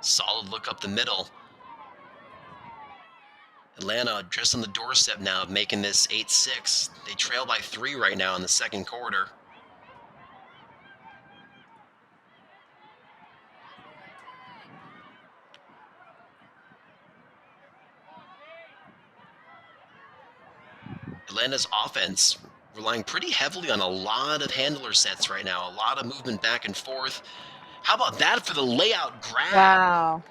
Solid look up the middle. Atlanta just on the doorstep now of making this 8-6. They trail by 3 right now in the second quarter. Atlanta's offense relying pretty heavily on a lot of handler sets right now, a lot of movement back and forth. How about that for the layout grab? Wow.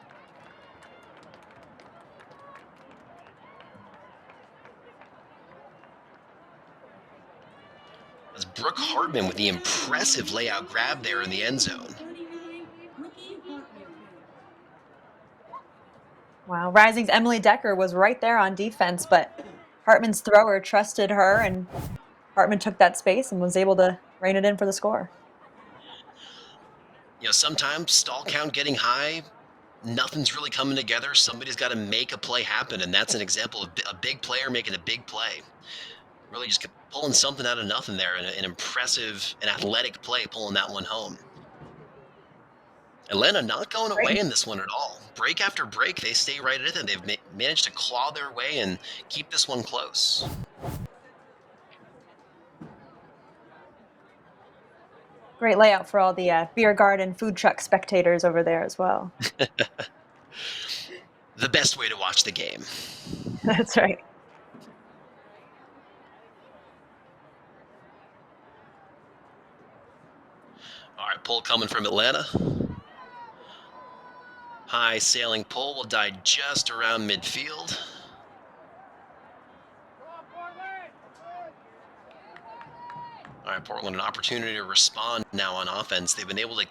As Brooke Hartman with the impressive layout grab there in the end zone. 39, Brookie Hartman. Wow. Rising's Emily Decker was right there on defense, but Hartman's thrower trusted her, and Hartman took that space and was able to rein it in for the score. You know, sometimes stall count getting high, nothing's really coming together. Somebody's got to make a play happen, and that's an example of a big player making a big play. Really just pulling something out of nothing there, and an impressive and athletic play pulling that one home. Atlanta not going away Great. in this one at all. Break after break, they stay right at it. They've managed to claw their way and keep this one close. Great layout for all the beer garden food truck spectators over there as well. The best way to watch the game. That's right. All right, pull coming from Atlanta. High sailing pull will die just around midfield. All right, Portland, an opportunity to respond now on offense. They've been able to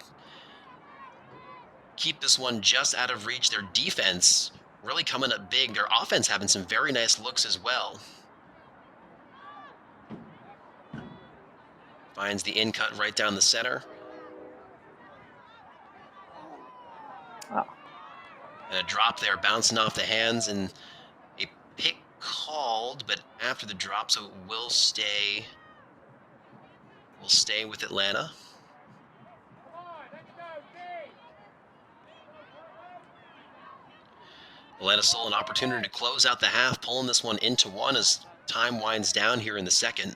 keep this one just out of reach. Their defense really coming up big. Their offense having some very nice looks as well. Finds the in cut right down the center. Oh. And a drop there, bouncing off the hands, and a pick called, but after the drop, so it will stay with Atlanta. Atlanta still an opportunity to close out the half, pulling this one into one as time winds down here in the second.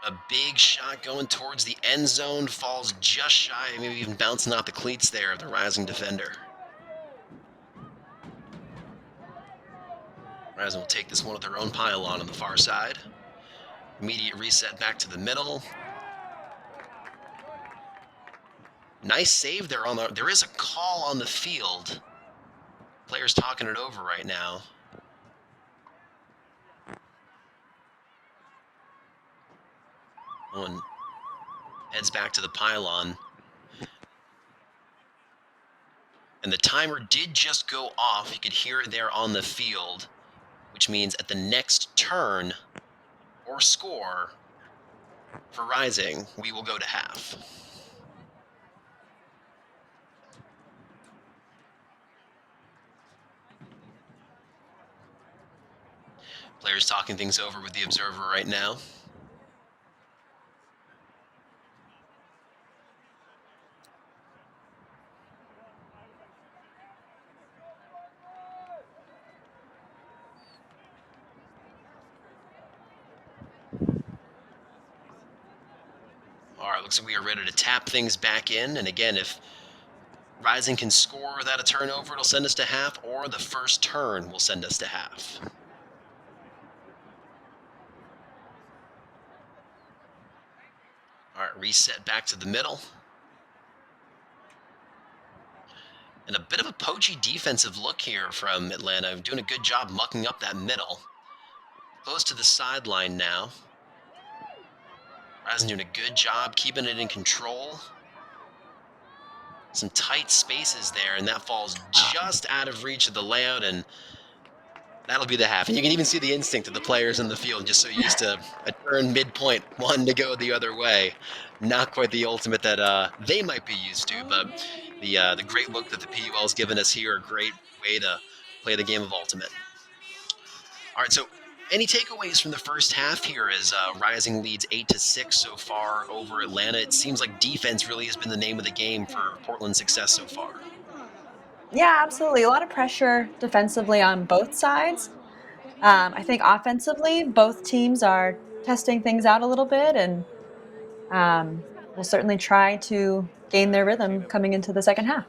A big shot going towards the end zone, falls just shy, maybe even bouncing off the cleats there of the Rising defender. Rising will take this one with their own pylon on the far side. Immediate reset back to the middle. Nice save there there is a call on the field. Players talking it over right now. One heads back to the pylon. And the timer did just go off. You could hear it there on the field. which means at the next turn or score for Rising, we will go to half. Players talking things over with the observer right now. All right, looks like we are ready to tap things back in. And again, if Rising can score without a turnover, it'll send us to half, or the first turn will send us to half. All right, reset back to the middle. And a bit of a poachy defensive look here from Atlanta, doing a good job mucking up that middle. Close to the sideline now. Rising doing a good job keeping it in control. Some tight spaces there, and that falls just out of reach of the layout, and that'll be the half. And you can even see the instinct of the players in the field, just so used to a turn midpoint, one to go the other way. Not quite the ultimate that they might be used to, but the great look that the PUL has given us here, a great way to play the game of ultimate. All right, so any takeaways from the first half here as Rising leads 8-6 so far over Atlanta? It seems like defense really has been the name of the game for Portland's success so far. Yeah, absolutely. A lot of pressure defensively on both sides. I think offensively, both teams are testing things out a little bit, and will certainly try to gain their rhythm coming into the second half.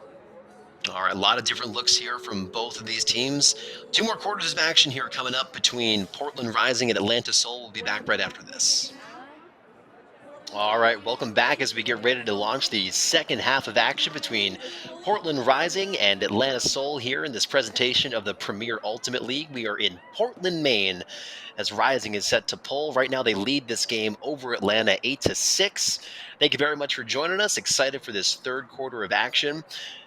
All right, a lot of different looks here from both of these teams. Two more quarters of action here coming up between Portland Rising and Atlanta Soul. We'll be back right after this. All right, welcome back as we get ready to launch the second half of action between Portland Rising and Atlanta Soul here in this presentation of the Premier Ultimate League. We are in Portland, Maine, as Rising is set to pull. Right now, they lead this game over Atlanta 8-6. Thank you very much for joining us. Excited for this third quarter of action.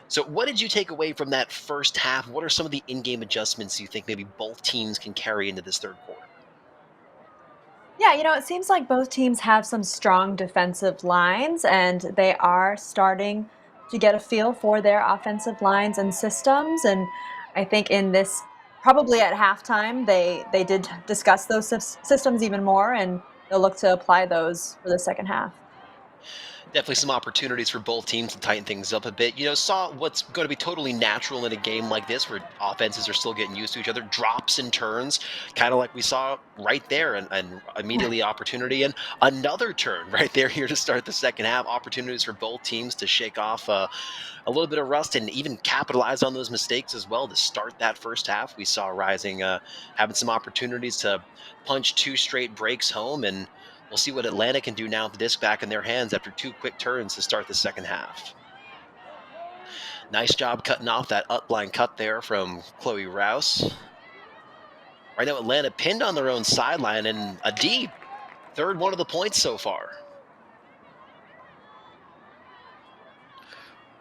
So what did you take away from that first half? What are some of the in-game adjustments you think maybe both teams can carry into this third quarter? Yeah, it seems like both teams have some strong defensive lines, and they are starting to get a feel for their offensive lines and systems. And I think in this, probably at halftime, they did discuss those systems even more, and they'll look to apply those for the second half. Definitely some opportunities for both teams to tighten things up a bit. Saw what's going to be totally natural in a game like this where offenses are still getting used to each other, drops and turns, kind of like we saw right there, and immediately opportunity and another turn right there here to start the second half. Opportunities for both teams to shake off a little bit of rust and even capitalize on those mistakes as well to start that first half. We saw Rising having some opportunities to punch two straight breaks home, and we'll see what Atlanta can do now with the disc back in their hands after two quick turns to start the second half. Nice job cutting off that upline cut there from Chloe Rouse. Right now, Atlanta pinned on their own sideline, and a deep third one of the points so far.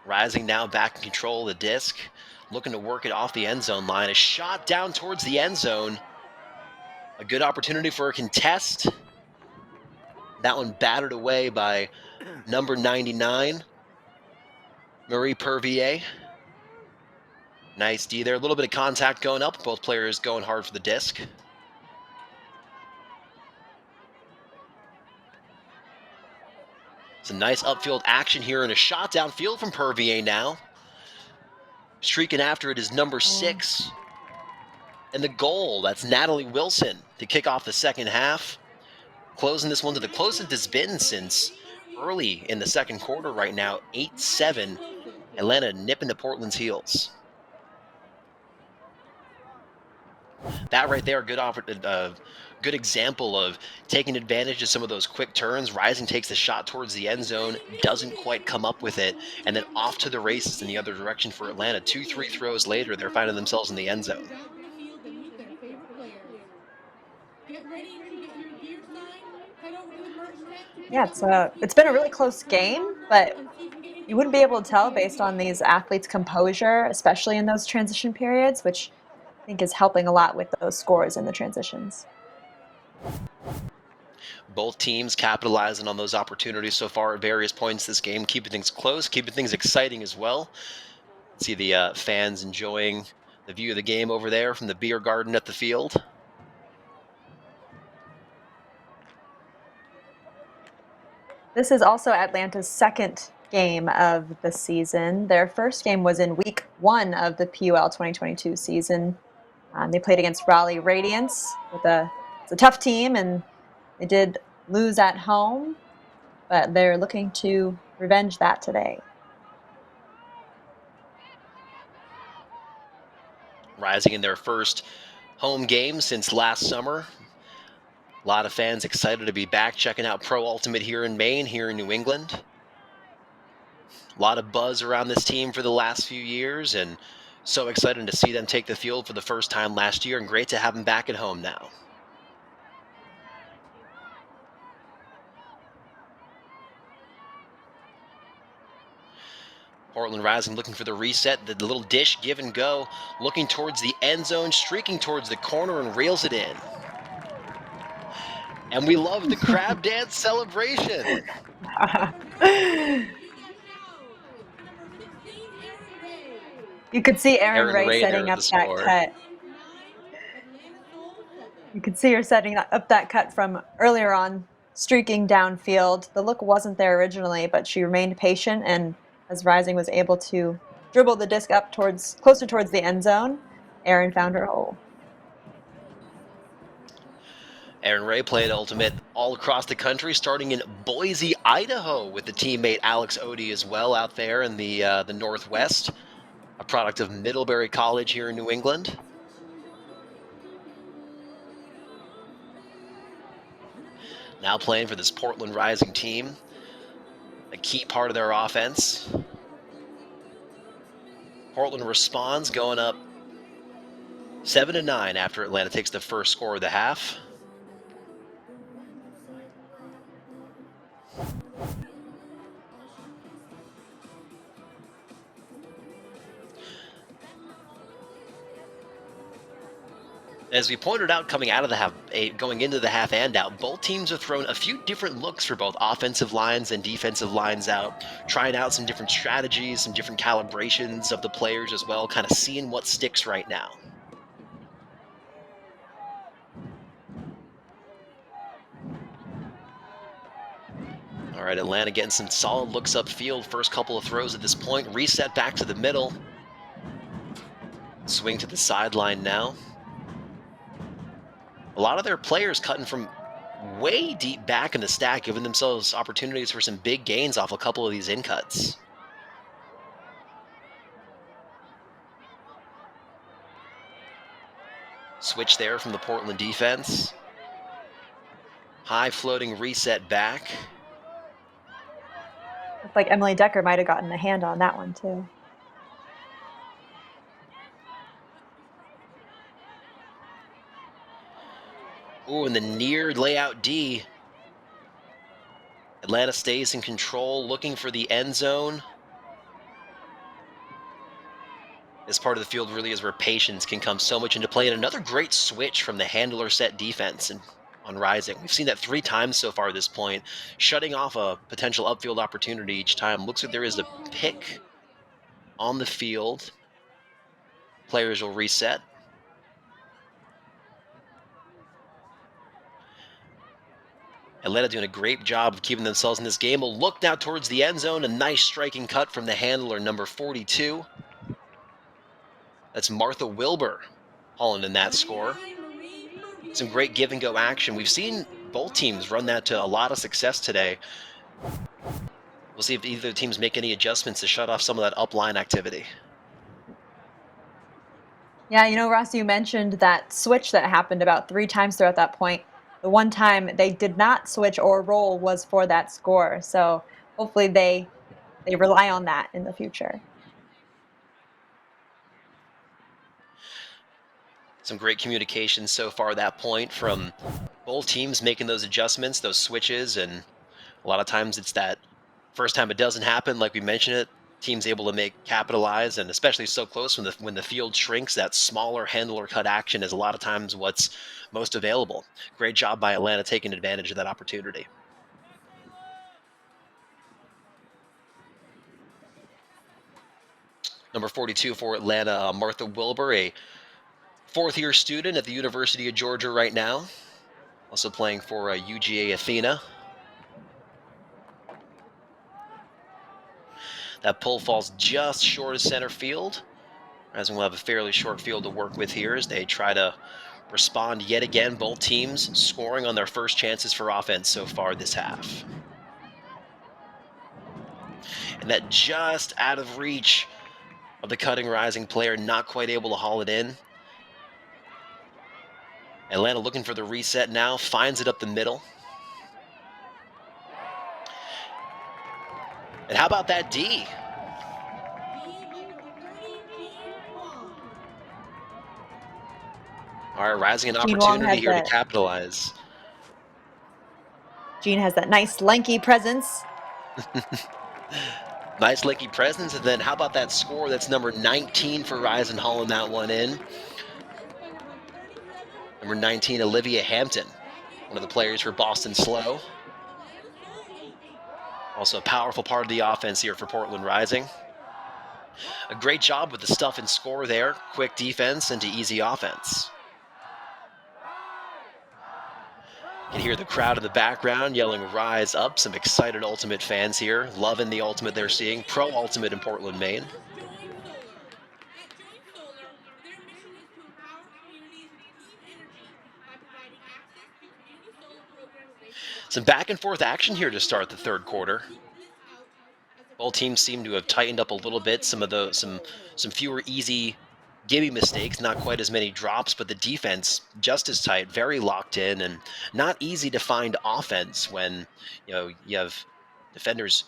Rising now back in control of the disc, looking to work it off the end zone line. A shot down towards the end zone. A good opportunity for a contest. That one battered away by number 99, Marie Pervier. Nice D there. A little bit of contact going up. Both players going hard for the disc. Some nice upfield action here and a shot downfield from Pervier now. Streaking after it is number 6. And the goal, that's Natalie Wilson to kick off the second half. Closing this one to the closest it's been since early in the second quarter right now, 8-7. Atlanta nipping to Portland's heels. That right there, good example of taking advantage of some of those quick turns. Rising takes the shot towards the end zone, doesn't quite come up with it, and then off to the races in the other direction for Atlanta. 2-3 throws later, they're finding themselves in the end zone. Yeah, it's been a really close game, but you wouldn't be able to tell based on these athletes' composure, especially in those transition periods, which think is helping a lot with those scores and the transitions. Both teams capitalizing on those opportunities so far at various points this game, keeping things close, keeping things exciting as well. See the fans enjoying the view of the game over there from the beer garden at the field. This is also Atlanta's second game of the season. Their first game was in week 1 of the PUL 2022 season. They played against Raleigh Radiance it's a tough team, and they did lose at home, but they're looking to revenge that today. Rising in their first home game since last summer. A lot of fans excited to be back checking out Pro Ultimate here in Maine, here in New England. A lot of buzz around this team for the last few years, and so excited to see them take the field for the first time last year, and great to have them back at home now. Portland Rising looking for the reset, the little dish, give and go, looking towards the end zone, streaking towards the corner, and reels it in. And we love the crab dance celebration. You could see Aaron Aaron Ray Ray there setting with up the that score. cut. You could see her setting up that cut from earlier on, streaking downfield. The look wasn't there originally, but she remained patient, and as Rising was able to dribble the disc up closer towards the end zone, Aaron found her hole. Aaron Ray played Ultimate all across the country, starting in Boise, Idaho, with the teammate Alex Odie as well out there in the Northwest, a product of Middlebury College here in New England. Now playing for this Portland Rising team, a key part of their offense. Portland responds, going up 7-9 after Atlanta takes the first score of the half. As we pointed out coming out of the half, going into the half and out, both teams have thrown a few different looks for both offensive lines and defensive lines out, trying out some different strategies, some different calibrations of the players as well, kind of seeing what sticks right now. All right, Atlanta getting some solid looks upfield. First couple of throws at this point. Reset back to the middle. Swing to the sideline now. A lot of their players cutting from way deep back in the stack, giving themselves opportunities for some big gains off a couple of these in-cuts. Switch there from the Portland defense. High floating reset back. Looked like Emily Decker might have gotten a hand on that one too. Ooh, and the near layout D. Atlanta stays in control, looking for the end zone. This part of the field really is where patience can come so much into play. And another great switch from the handler set defense and on Rising. We've seen that 3 times so far at this point, shutting off a potential upfield opportunity each time. Looks like there is a pick on the field. Players will reset. Atlanta doing a great job of keeping themselves in this game. A look now towards the end zone. A nice striking cut from the handler, number 42. That's Martha Wilbur hauling in that score. Some great give and go action. We've seen both teams run that to a lot of success today. We'll see if either teams make any adjustments to shut off some of that upline activity. Yeah, you know, Ross, you mentioned that switch that happened about 3 times throughout that point. The one time they did not switch or roll was for that score. So hopefully they rely on that in the future. Some great communication so far at that point from both teams making those adjustments, those switches, and a lot of times it's that first time it doesn't happen, like we mentioned it, teams able to capitalize, and especially so close when the field shrinks, that smaller handler cut action is a lot of times what's most available. Great job by Atlanta taking advantage of that opportunity. Number 42 for Atlanta, Martha Wilbur, a fourth-year student at the University of Georgia right now, also playing for UGA Athena. That pull falls just short of center field. Rising will have a fairly short field to work with here as they try to respond yet again. Both teams scoring on their first chances for offense so far this half. And that just out of reach of the cutting Rising player, not quite able to haul it in. Atlanta looking for the reset now, finds it up the middle. And how about that D? All right, Rising an Gene Wong opportunity has here to that. capitalize. Gene has that nice lanky presence. Nice lanky presence, and then how about that score? That's number 19 for Rising hauling that one in. Number 19, Olivia Hampton, one of the players for Boston Slow. Also a powerful part of the offense here for Portland Rising. A great job with the stuff and score there. Quick defense into easy offense. You can hear the crowd in the background yelling "Rise Up." Some excited Ultimate fans here, loving the Ultimate they're seeing. Pro Ultimate in Portland, Maine. Some back and forth action here to start the third quarter. Both teams seem to have tightened up a little bit. Some fewer easy gimme mistakes, not quite as many drops, but the defense just as tight, very locked in, and not easy to find offense when you have defenders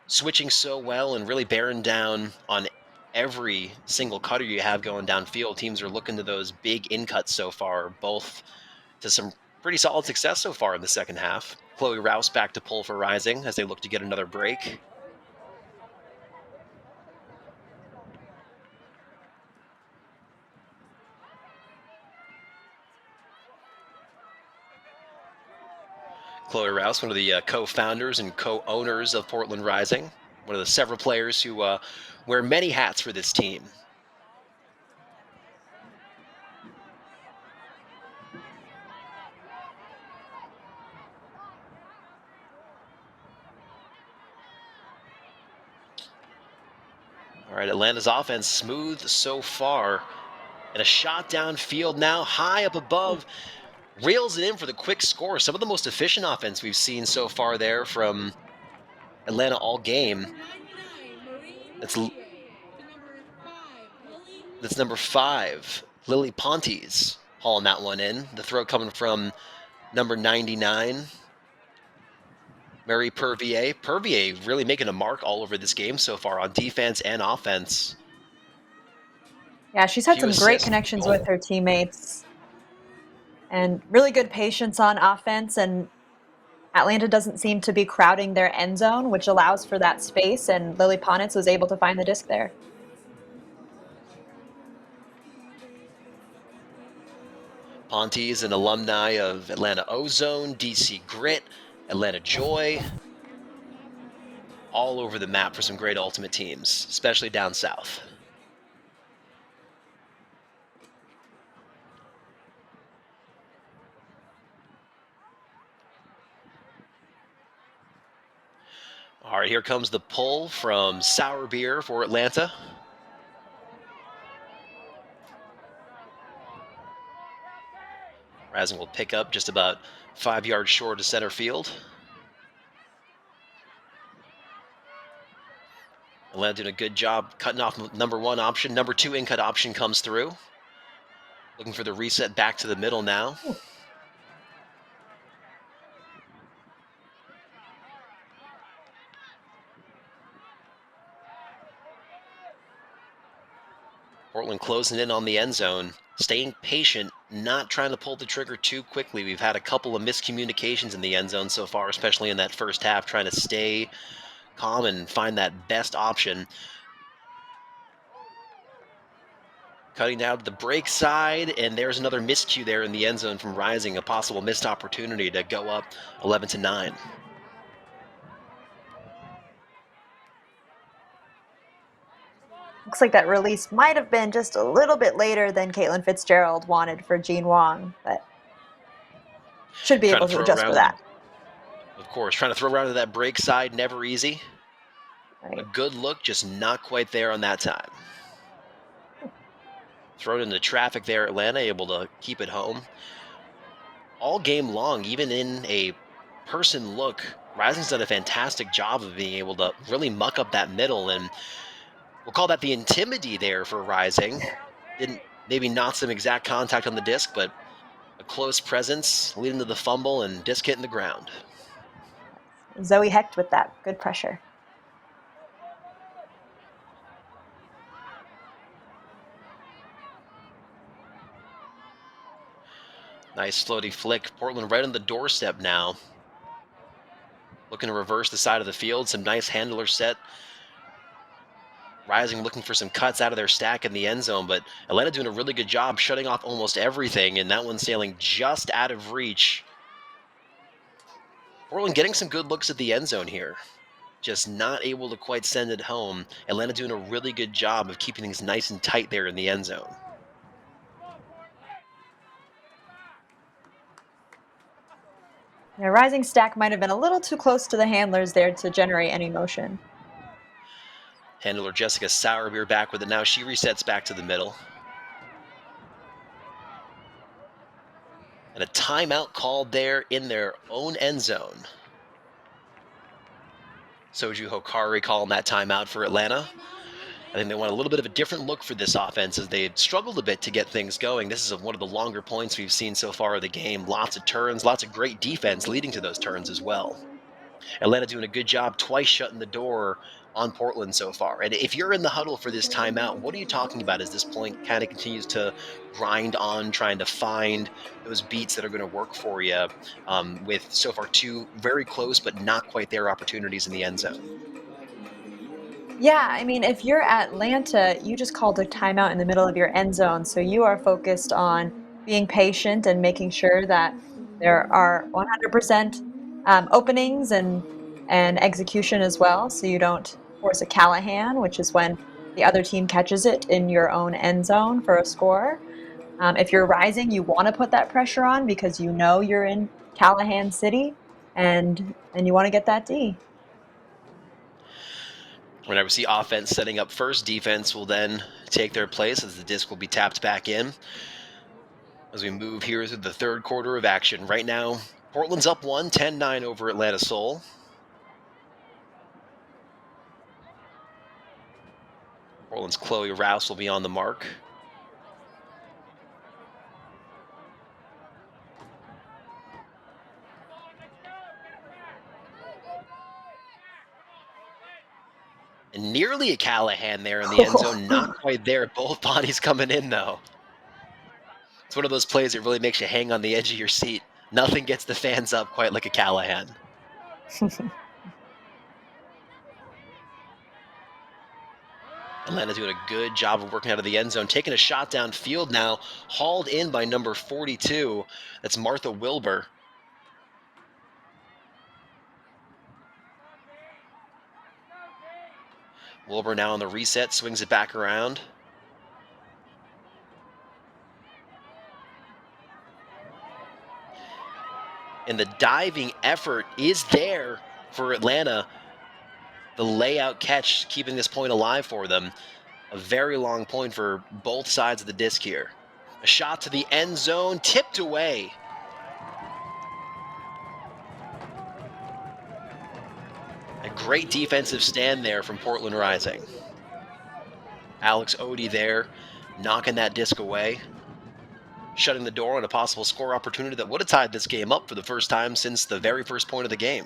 switching so well and really bearing down on every single cutter you have going downfield. Teams are looking to those big in cuts so far, both to some pretty solid success so far in the second half. Chloe Rouse back to pull for Rising as they look to get another break. Chloe Rouse, one of the co-founders and co-owners of Portland Rising, one of the several players who wear many hats for this team. All right, Atlanta's offense smooth so far. And a shot downfield now, high up above. Reels it in for the quick score. Some of the most efficient offense we've seen so far there from Atlanta all game. That's number 5, Lily Pontes, hauling that one in. The throw coming from number 99, Mary Purvier. Purvier really making a mark all over this game so far on defense and offense. Yeah, she's had Few some great assists. connections with her teammates and really good patience on offense. And Atlanta doesn't seem to be crowding their end zone, which allows for that space. And Lily Ponitz was able to find the disc there. Pontes, an alumni of Atlanta Ozone, DC Grit, Atlanta Joy. All over the map for some great Ultimate teams, especially down south. All right, here comes the pull from Sour Beer for Atlanta. Rising will pick up just about 5 yards short of center field. Atlanta doing a good job cutting off number 1 option. Number 2 in-cut option comes through. Looking for the reset back to the middle now. Ooh. Portland closing in on the end zone, staying patient, not trying to pull the trigger too quickly. We've had a couple of miscommunications in the end zone so far, especially in that first half, trying to stay calm and find that best option. Cutting down to the break side, and there's another miscue there in the end zone from Rising, a possible missed opportunity to go up 11-9. Looks like that release might have been just a little bit later than Caitlin Fitzgerald wanted for Jean Wong, but should be Trying to able to throw adjust around for to the, that. of course, trying to throw around to that break side, never easy. A Right. good look, just not quite there on that time. Thrown into traffic there, Atlanta able to keep it home. All game long, even in a person look, Rising's done a fantastic job of being able to really muck up that middle, and we'll call that the intimidity there for Rising. Didn't maybe not some exact contact on the disc, but a close presence leading to the fumble and disc hitting the ground. Zoe Hecht with that good pressure. Nice floaty flick. Portland right on the doorstep now. Looking to reverse the side of the field. Some nice handler set. Rising looking for some cuts out of their stack in the end zone, but Atlanta doing a really good job shutting off almost everything, and that one sailing just out of reach. Portland getting some good looks at the end zone here. Just not able to quite send it home. Atlanta doing a really good job of keeping things nice and tight there in the end zone. The Rising stack might have been a little too close to the handlers there to generate any motion. Handler Jessica Sourbeer back with it now. She resets back to the middle. And a timeout called there in their own end zone. Soju Hokari calling that timeout for Atlanta. I think they want a little bit of a different look for this offense as they had struggled a bit to get things going. This is one of the longer points we've seen so far of the game. Lots of turns, lots of great defense leading to those turns as well. Atlanta doing a good job twice shutting the door on Portland so far. And if you're in the huddle for this timeout, what are you talking about as this point kind of continues to grind on, trying to find those beats that are going to work for you with so far two very close but not quite there opportunities in the end zone? Yeah, I mean, if you're Atlanta, you just called a timeout in the middle of your end zone. So you are focused on being patient and making sure that there are 100% openings and execution as well. So you don't force a Callahan, which is when the other team catches it in your own end zone for a score. If you're Rising, you want to put that pressure on because you know you're in Callahan City and you want to get that D. Whenever we see offense setting up first, defense will then take their place as the disc will be tapped back in. As we move here through the third quarter of action. Right now, Portland's up 1, 10-9 over Atlanta Soul. Portland's Chloe Rouse will be on the mark. And nearly a Callahan there in the end zone. Not quite there. Both bodies coming in, though. It's one of those plays that really makes you hang on the edge of your seat. Nothing gets the fans up quite like a Callahan. Atlanta doing a good job of working out of the end zone. Taking a shot downfield now. Hauled in by number 42. That's Martha Wilbur. Wilbur now on the reset. Swings it back around. And the diving effort is there for Atlanta. The layout catch keeping this point alive for them. A very long point for both sides of the disc here. A shot to the end zone, tipped away. A great defensive stand there from Portland Rising. Alex Odie there, knocking that disc away. Shutting the door on a possible score opportunity that would have tied this game up for the first time since the very first point of the game.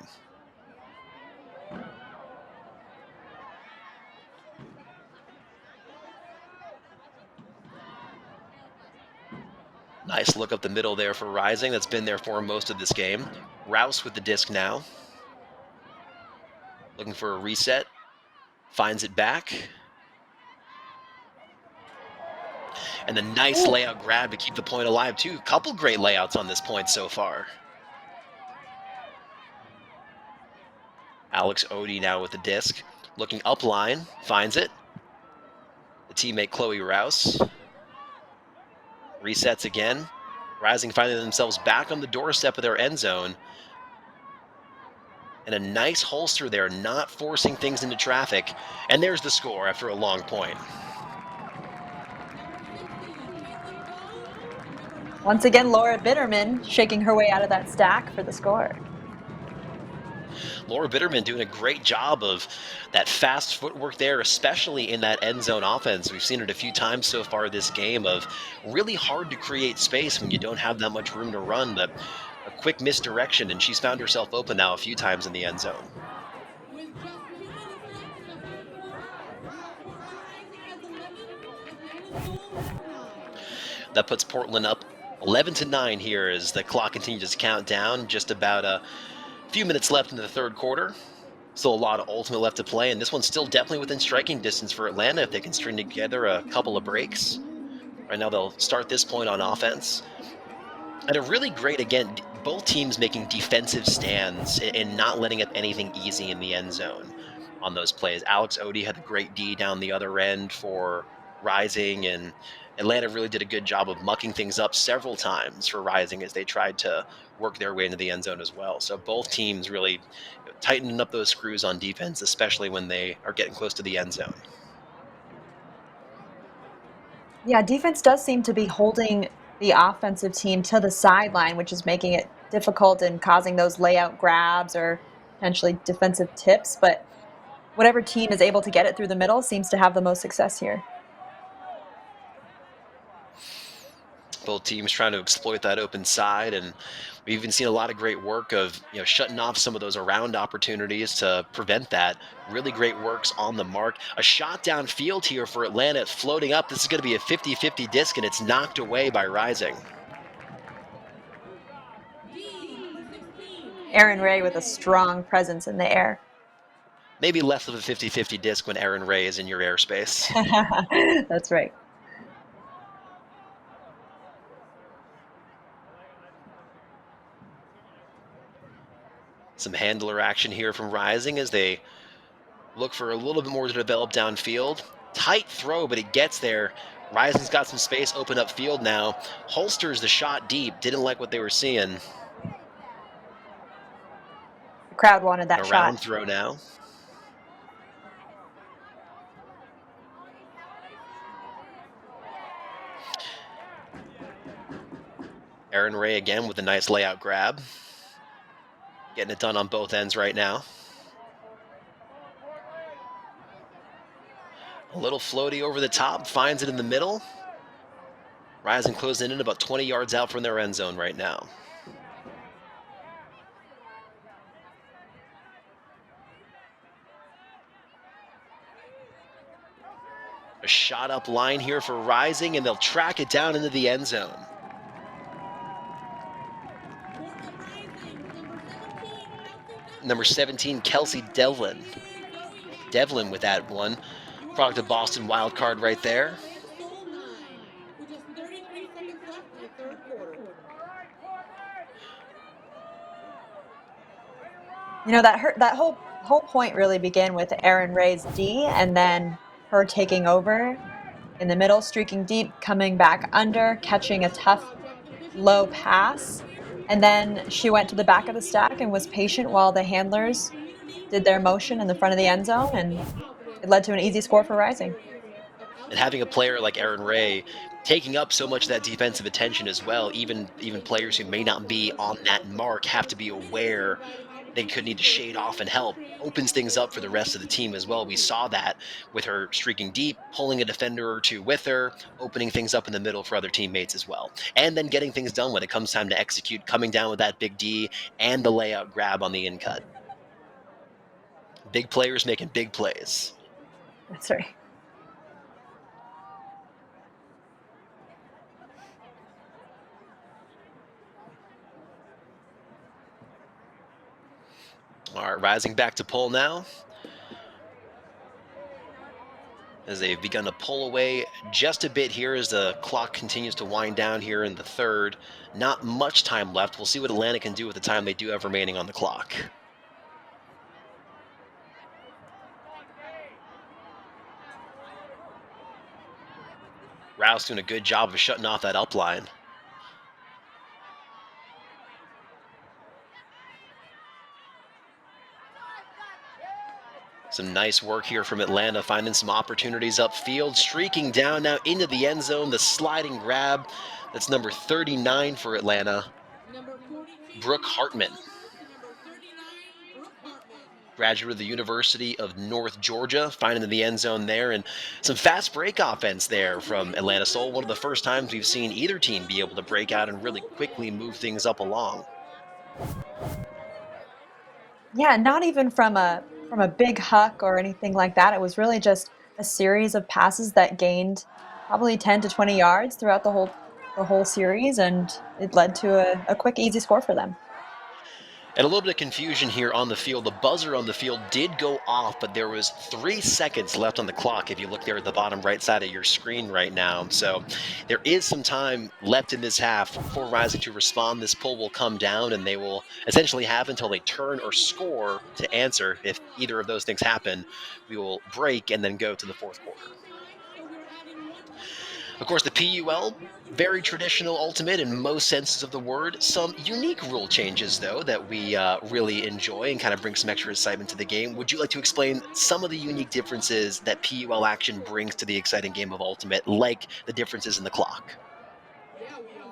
Nice look up the middle there for Rising. That's been there for most of this game. Rouse with the disc now. Looking for a reset. Finds it back. And the nice Ooh. layout grab to keep the point alive, too. Couple great layouts on this point so far. Alex Odie now with the disc. Looking up line. Finds it. The teammate Chloe Rouse. Resets again. Rising finding themselves back on the doorstep of their end zone. And a nice holster there, not forcing things into traffic. And there's the score after a long point. Once again, Laura Bitterman shaking her way out of that stack for the score. Laura Bitterman doing a great job of that fast footwork there, especially in that end zone offense. We've seen it a few times so far this game of really hard to create space when you don't have that much room to run, but a quick misdirection, and she's found herself open now a few times in the end zone. With just 2 minutes left in the third quarter, Rising has 11, Atlanta's goal 9. That puts Portland up 11-9 here as the clock continues to count down. Just about a few minutes left in the third quarter. Still a lot of ultimate left to play, and this one's still definitely within striking distance for Atlanta if they can string together a couple of breaks. Right now they'll start this point on offense. And a really great, again, both teams making defensive stands and not letting up anything easy in the end zone on those plays. Alex Odie had a great D down the other end for Rising, and Atlanta really did a good job of mucking things up several times for Rising as they tried to work their way into the end zone as well. So both teams really tightening up those screws on defense, especially when they are getting close to the end zone. Yeah, defense does seem to be holding the offensive team to the sideline, which is making it difficult and causing those layout grabs or potentially defensive tips. But whatever team is able to get it through the middle seems to have the most success here. Both teams trying to exploit that open side, and we've even seen a lot of great work of shutting off some of those around opportunities to prevent that. Really great works on the mark. A shot downfield here for Atlanta, floating up. This is going to be a 50-50 disc, and it's knocked away by Rising. Aaron Ray with a strong presence in the air. Maybe less of a 50-50 disc when Aaron Ray is in your airspace. That's right. Some handler action here from Rising as they look for a little bit more to develop downfield. Tight throw, but it gets there. Rising's got some space, open up field now. Holsters the shot deep. Didn't like what they were seeing. The crowd wanted that A shot. round throw now. Aaron Ray again with a nice layout grab. Getting it done on both ends right now. A little floaty over the top, finds it in the middle. Rising closing in about 20 yards out from their end zone right now. A shot up line here for Rising, and they'll track it down into the end zone. Number 17, Kelsey Devlin. Devlin with that one. Product of Boston wild card right there. You know, that whole point really began with Aaron Ray's D and then her taking over in the middle, streaking deep, coming back under, catching a tough low pass. And then she went to the back of the stack and was patient while the handlers did their motion in the front of the end zone, and it led to an easy score for Rising. And having a player like Aaron Ray taking up so much of that defensive attention as well, even players who may not be on that mark have to be aware they could need to shade off and help. Opens things up for the rest of the team as well. We saw that with her streaking deep, pulling a defender or two with her, opening things up in the middle for other teammates as well. And then getting things done when it comes time to execute, coming down with that big D and the layout grab on the in cut. Big players making big plays. That's right. All right, rising back to PUL now. as they've begun to pull away just a bit here as the clock continues to wind down here in the third. Not much time left. We'll see what Atlanta can do with the time they do have remaining on the clock. Rouse doing a good job of shutting off that upline. Some nice work here from Atlanta, finding some opportunities upfield, streaking down now into the end zone. The sliding grab. That's number 39 for Atlanta, Number 42 Brooke on the Hartman, field to number 39, Brooke Hartman. graduate of the University of North Georgia, finding the end zone there. And some fast break offense there from Atlanta Soul. One of the first times we've seen either team be able to break out and really quickly move things up along. Yeah, not even from a big huck or anything like that. It was really just a series of passes that gained probably 10 to 20 yards throughout the whole series, and it led to a quick, easy score for them. And a little bit of confusion here on the field. The buzzer on the field did go off, but there was 3 seconds left on the clock if you look there at the bottom right side of your screen right now. So there is some time left in this half for Rising to respond. This pull will come down, and they will essentially have until they turn or score to answer. If either of those things happen, we will break and then go to the fourth quarter. So we're adding one more Of course, the PUL, very traditional ultimate in most senses of the word. Some unique rule changes, though, that we really enjoy and kind of bring some extra excitement to the game. Would you like to explain some of the unique differences that PUL action brings to the exciting game of ultimate, like the differences in the clock?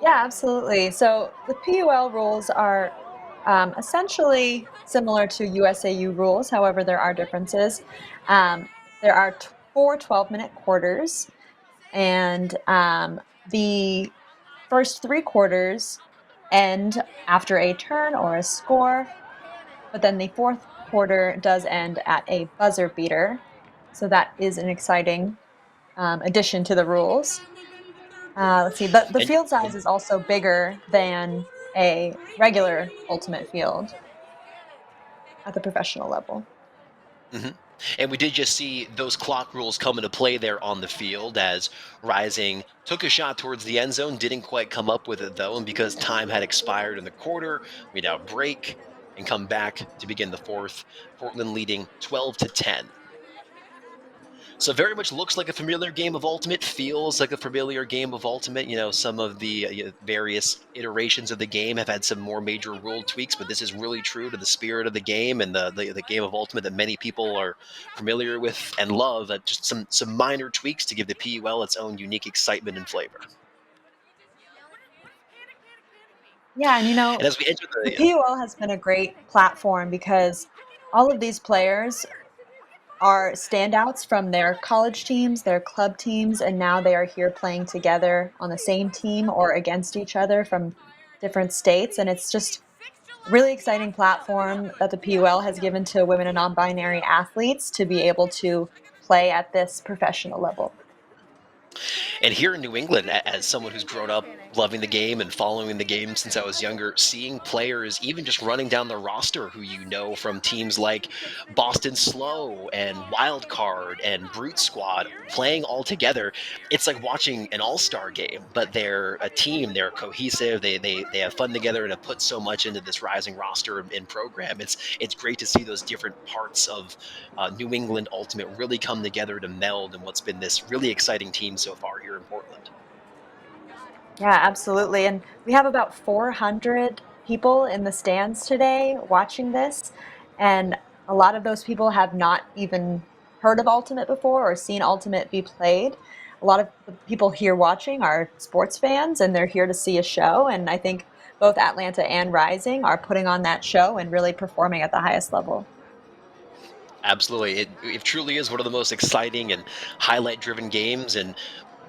Yeah, absolutely. So the PUL rules are essentially similar to USAU rules. However, there are differences. There are four 12-minute quarters, and the first three quarters end after a turn or a score, but then the fourth quarter does end at a buzzer beater. So that is an exciting addition to the rules. Let's see. The And field size is also bigger than a regular ultimate field at the professional level. Mhm. And we did just see those clock rules come into play there on the field as Rising took a shot towards the end zone, didn't quite come up with it though, and because time had expired in the quarter, we now break and come back to begin the fourth. Portland leading 12-10. So very much looks like a familiar game of Ultimate, feels like a familiar game of Ultimate. You know, some of the various iterations of the game have had some more major rule tweaks, but this is really true to the spirit of the game and the game of Ultimate that many people are familiar with and love. Just some minor tweaks to give the PUL its own unique excitement and flavor. Yeah, and And as we enter the the PUL has been a great platform because all of these players are standouts from their college teams, their club teams, and now they are here playing together on the same team or against each other from different states. And it's just a really exciting platform that the PUL has given to women and non binary athletes to be able to play at this professional level. And here in New England, as someone who's grown up loving the game and following the game since I was younger, seeing players even just running down the roster who you know from teams like Boston Slow and Wild Card and Brute Squad playing all together, it's like watching an all-star game, but they're a team, they're cohesive, they have fun together and have put so much into this rising roster and program. It's great to see those different parts of New England Ultimate really come together to meld in what's been this really exciting team so far here in Portland. Yeah, absolutely. And we have about 400 people in the stands today watching this. And a lot of those people have not even heard of Ultimate before or seen Ultimate be played. A lot of the people here watching are sports fans and they're here to see a show. And I think both Atlanta and Rising are putting on that show and really performing at the highest level. Absolutely. It truly is one of the most exciting and highlight driven games. And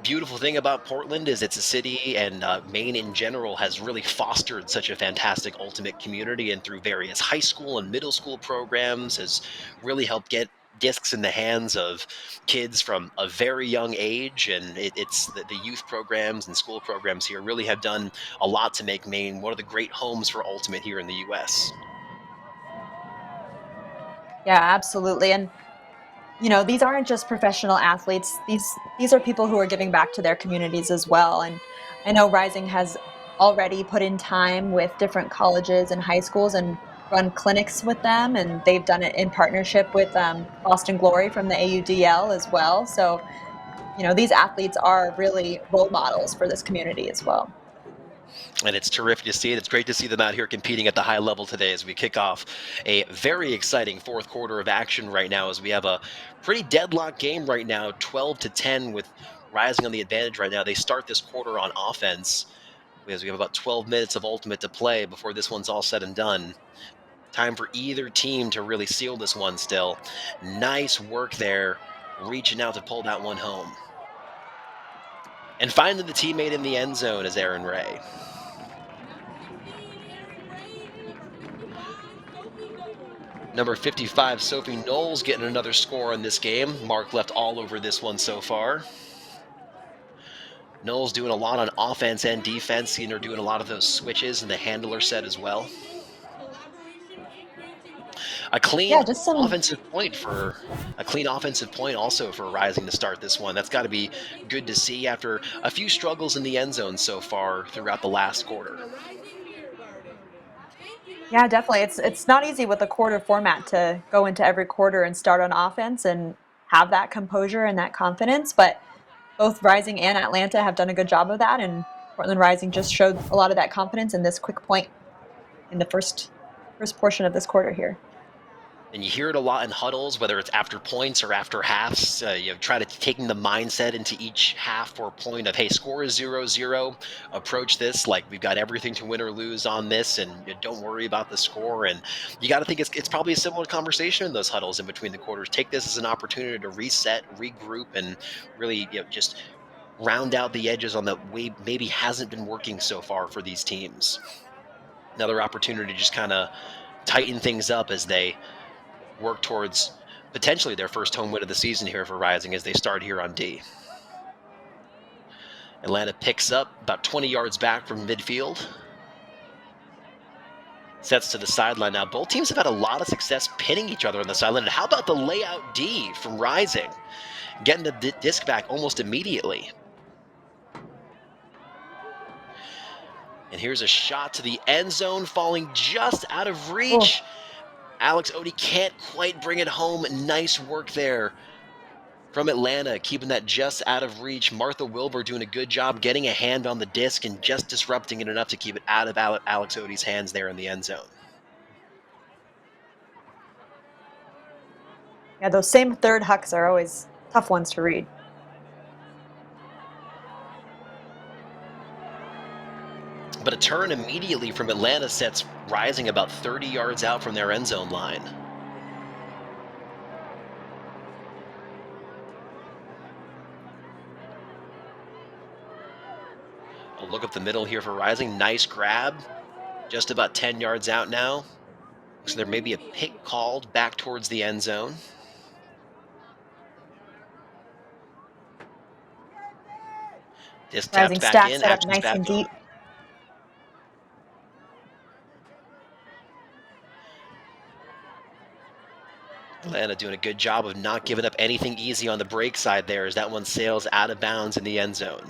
beautiful thing about Portland is it's a city and Maine in general has really fostered such a fantastic ultimate community and through various high school and middle school programs has really helped get discs in the hands of kids from a very young age and it's the youth programs and school programs here really have done a lot to make Maine one of the great homes for ultimate here in the US. Yeah, absolutely. And these aren't just professional athletes. These are people who are giving back to their communities as well. And I know Rising has already put in time with different colleges and high schools and run clinics with them, and they've done it in partnership with Boston Glory from the AUDL as well. So, these athletes are really role models for this community as well. And it's terrific to see it. It's great to see them out here competing at the high level today as we kick off a very exciting fourth quarter of action right now as we have a pretty deadlocked game right now, 12-10 with Rising on the advantage right now. They start this quarter on offense as we have about 12 minutes of ultimate to play before this one's all said and done. Time for either team to really seal this one still. Nice work there, reaching out to pull that one home. And finding the teammate in the end zone is Aaron Ray. Number 55, Sophie Knowles getting another score in this game. Mark left all over this one so far. Knowles doing a lot on offense and defense. Seeing her doing a lot of those switches and the handler set as well. A clean Yeah, just some offensive point also for Rising to start this one. That's got to be good to see after a few struggles in the end zone so far throughout the last quarter. Yeah, definitely. It's not easy with a quarter format to go into every quarter and start on offense and have that composure and that confidence, but both Rising and Atlanta have done a good job of that, and Portland Rising just showed a lot of that confidence in this quick point in the first portion of this quarter here. And you hear it a lot in huddles, whether it's after points or after halves. You try to taking the mindset into each half or point of, hey, score is 0-0. Approach this like we've got everything to win or lose on this, and you don't worry about the score. And you got to think it's probably a similar conversation in those huddles in between the quarters. Take this as an opportunity to reset, regroup, and really just round out the edges on the way maybe hasn't been working so far for these teams. Another opportunity to just kind of tighten things up as they work towards potentially their first home win of the season here for Rising as they start here on D. Atlanta picks up about 20 yards back from midfield. Sets to the sideline now. Both teams have had a lot of success pinning each other on the sideline. And how about the layout D from Rising? Getting the disc back almost immediately. And here's a shot to the end zone, falling just out of reach. Oh, Alex Odie can't quite bring it home. Nice work there from Atlanta, keeping that just out of reach. Martha Wilbur doing a good job getting a hand on the disc and just disrupting it enough to keep it out of Alex Odie's hands there in the end zone. yeah, those same third hucks are always tough ones to read. But a turn immediately from Atlanta sets Rising about 30 yards out from their end zone line. A look up the middle here for Rising. Nice grab. Just about 10 yards out now. So there may be a pick called back towards the end zone. Disc tapped Rising back stack in. set up Action's nice back and on. deep. Atlanta doing a good job of not giving up anything easy on the break side there as that one sails out of bounds in the end zone.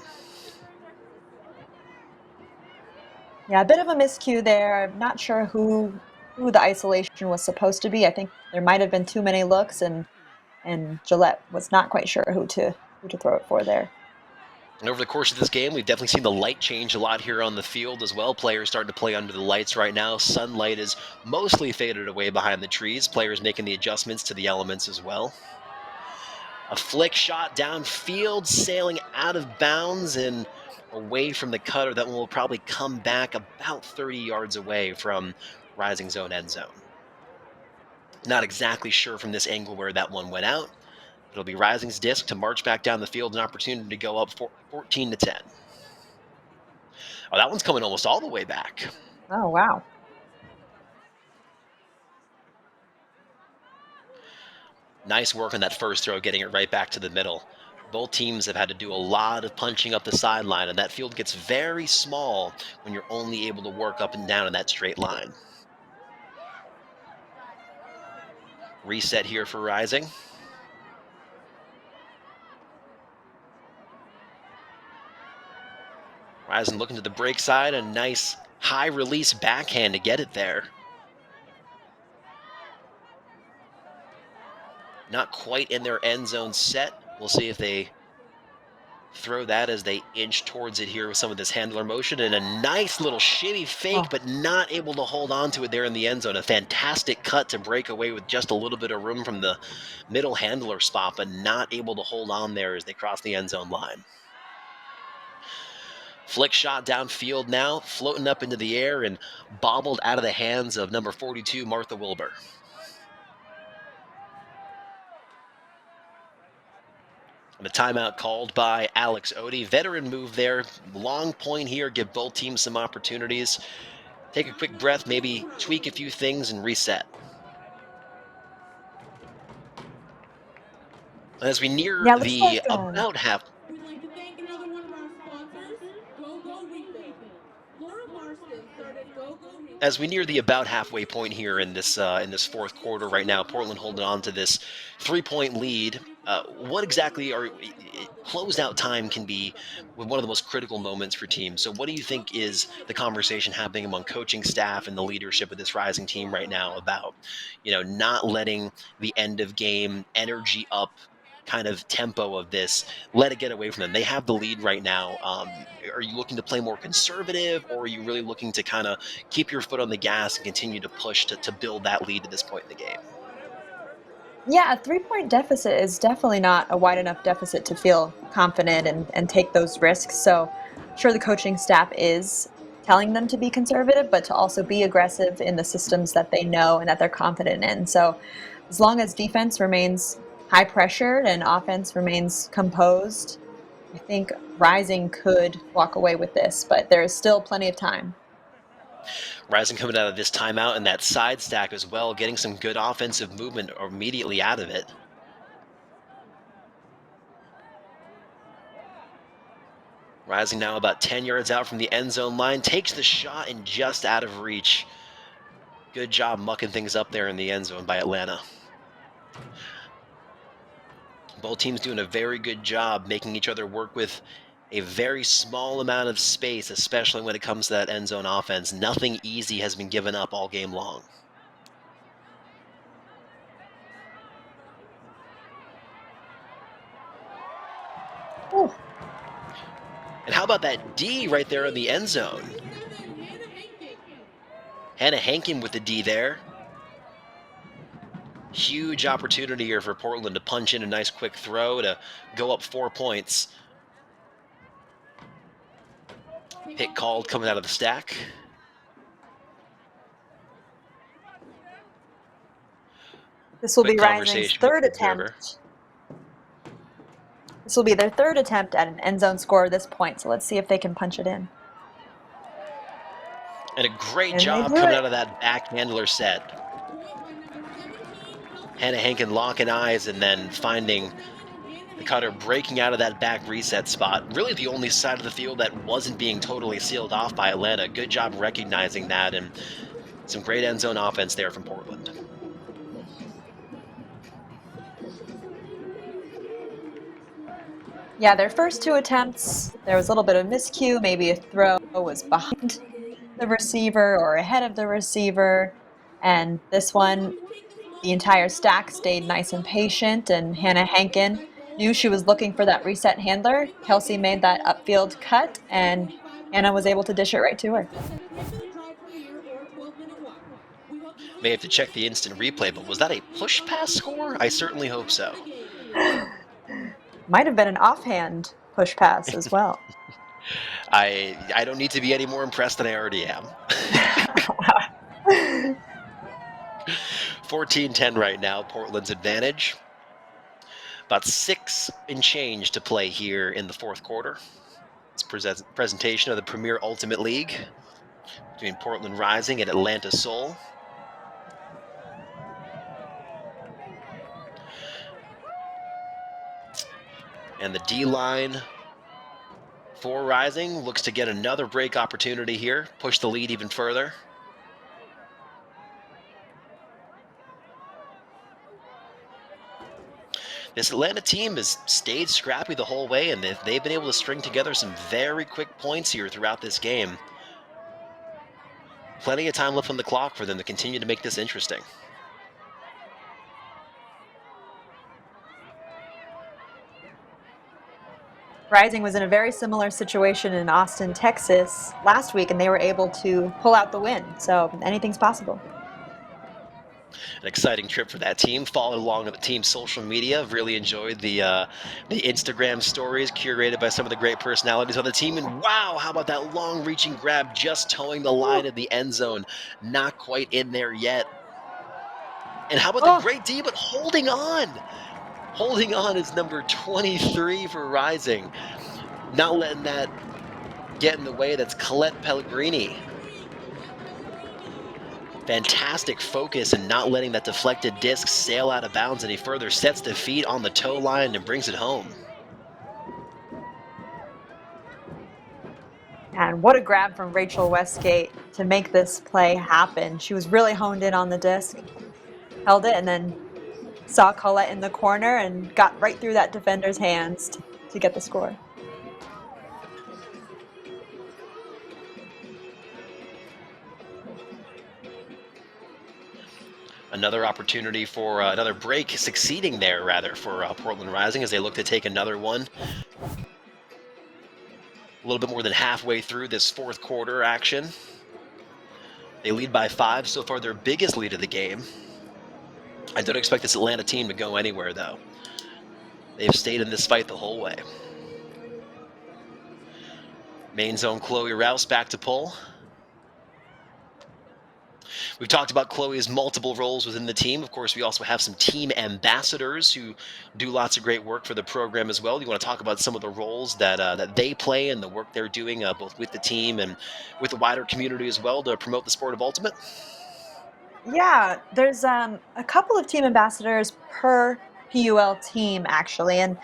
Yeah, a bit of a miscue there. I'm not sure who the isolation was supposed to be. I think there might have been too many looks, and Gillette was not quite sure who to throw it for there. And over the course of this game, we've definitely seen the light change a lot here on the field as well. Players starting to play under the lights right now. Sunlight is mostly faded away behind the trees. Players making the adjustments to the elements as well. A flick shot downfield, sailing out of bounds and away from the cutter. That one will probably come back about 30 yards away from Rising Zone end zone. Not exactly sure from this angle where that one went out. It'll be Rising's disc to march back down the field, an opportunity to go up 14-10. Oh, that one's coming almost all the way back. Oh, wow. Nice work on that first throw, getting it right back to the middle. Both teams have had to do a lot of punching up the sideline, and that field gets very small when you're only able to work up and down in that straight line. Reset here for Rising. Rising looking to the break side, a nice high release backhand to get it there. Not quite in their end zone set. We'll see if they throw that as they inch towards it here with some of this handler motion, and a nice little shimmy fake, Oh. but not able to hold on to it there in the end zone. A fantastic cut to break away with just a little bit of room from the middle handler spot, but not able to hold on there as they cross the end zone line. Flick shot downfield now, floating up into the air and bobbled out of the hands of number 42, Martha Wilbur. And a timeout called by Alex Odie. Veteran move there. Long point here. Give both teams some opportunities. Take a quick breath, maybe tweak a few things and reset. As we near Yeah, it looks the like, about half, We'd like to thank another one of our sponsors, Go Go Refill. Laura Marston started Go Go Refill. as we near the about halfway point here in this fourth quarter right now, Portland holding on to this 3-point lead. What exactly are closeout time can be one of the most critical moments for teams. So what do you think is the conversation happening among coaching staff and the leadership of this rising team right now about, not letting the end of game energy up kind of tempo of this, let it get away from them? They have the lead right now. Are you looking to play more conservative, or are you really looking to kind of keep your foot on the gas and continue to push to build that lead at this point in the game? yeah, a 3-point deficit is definitely not a wide enough deficit to feel confident and take those risks. So, sure, the coaching staff is telling them to be conservative, but to also be aggressive in the systems that they know and that they're confident in. So, as long as defense remains high pressured and offense remains composed, I think Rising could walk away with this, but there is still plenty of time. Rising coming out of this timeout and that side stack as well, getting some good offensive movement immediately out of it. Rising now about 10 yards out from the end zone line, takes the shot and just out of reach. Good job mucking things up there in the end zone by Atlanta. Both teams doing a very good job making each other work with a very small amount of space, especially when it comes to that end zone offense. Nothing easy has been given up all game long. Ooh, And how about that D right there in the end zone? Hannah Hankin with the D there. Huge opportunity here for Portland to punch in a nice quick throw to go up 4 points. Hit called coming out of the stack. this will Quick be Rising's conversation with third the observer. attempt. This will be their third attempt at an end zone score at this point, so let's see if they can punch it in. And a great And they job do coming it. out of that back handler set. Hannah Hankin locking eyes and then finding the cutter breaking out of that back reset spot. Really the only side of the field that wasn't being totally sealed off by Atlanta. Good job recognizing that, and some great end zone offense there from Portland. Yeah, their first two attempts, there was a little bit of miscue. Maybe a throw was behind the receiver or ahead of the receiver. And this one, the entire stack stayed nice and patient, and Hannah Hankin knew she was looking for that reset handler. Kelsey made that upfield cut, and Hannah was able to dish it right to her. May have to check the instant replay, but was that a push pass score? I certainly hope so. Might have been an offhand push pass as well. I don't need to be any more impressed than I already am. 14-10 right now, Portland's advantage. About 6 and change to play here in the fourth quarter. It's presentation of the Premier Ultimate League between Portland Rising and Atlanta Soul. And the D-line for Rising looks to get another break opportunity here, push the lead even further. This Atlanta team has stayed scrappy the whole way, and they've been able to string together some very quick points here throughout this game. Plenty of time left on the clock for them to continue to make this interesting. Rising was in a very similar situation in Austin, Texas last week, and they were able to pull out the win. So anything's possible. An exciting trip for that team. Followed along on the team's social media. Really enjoyed the Instagram stories curated by some of the great personalities on the team. And wow, how about that long-reaching grab just towing the line of the end zone? Not quite in there yet. And how about the Oh, great D, but holding on? Holding on is number 23 for Rising. Not letting that get in the way. That's Colette Pellegrini. Fantastic focus and not letting that deflected disc sail out of bounds any further. Sets the feet on the toe line and brings it home. and what a grab from Rachel Westgate to make this play happen. She was really honed in on the disc, held it, and then saw Colette in the corner and got right through that defender's hands to get the score. Another opportunity for another break, succeeding there rather, for Portland Rising as they look to take another one. A little bit more than halfway through this fourth quarter action. They lead by 5 so far, their biggest lead of the game. I don't expect this Atlanta team to go anywhere, though. They've stayed in this fight the whole way. Main zone, Chloe Rouse back to PUL. We've talked about Chloe's multiple roles within the team. Of course, we also have some team ambassadors who do lots of great work for the program as well. You want to talk about some of the roles that they play and the work they're doing both with the team and with the wider community as well to promote the sport of ultimate? Yeah, there's a couple of team ambassadors per PUL team, actually, and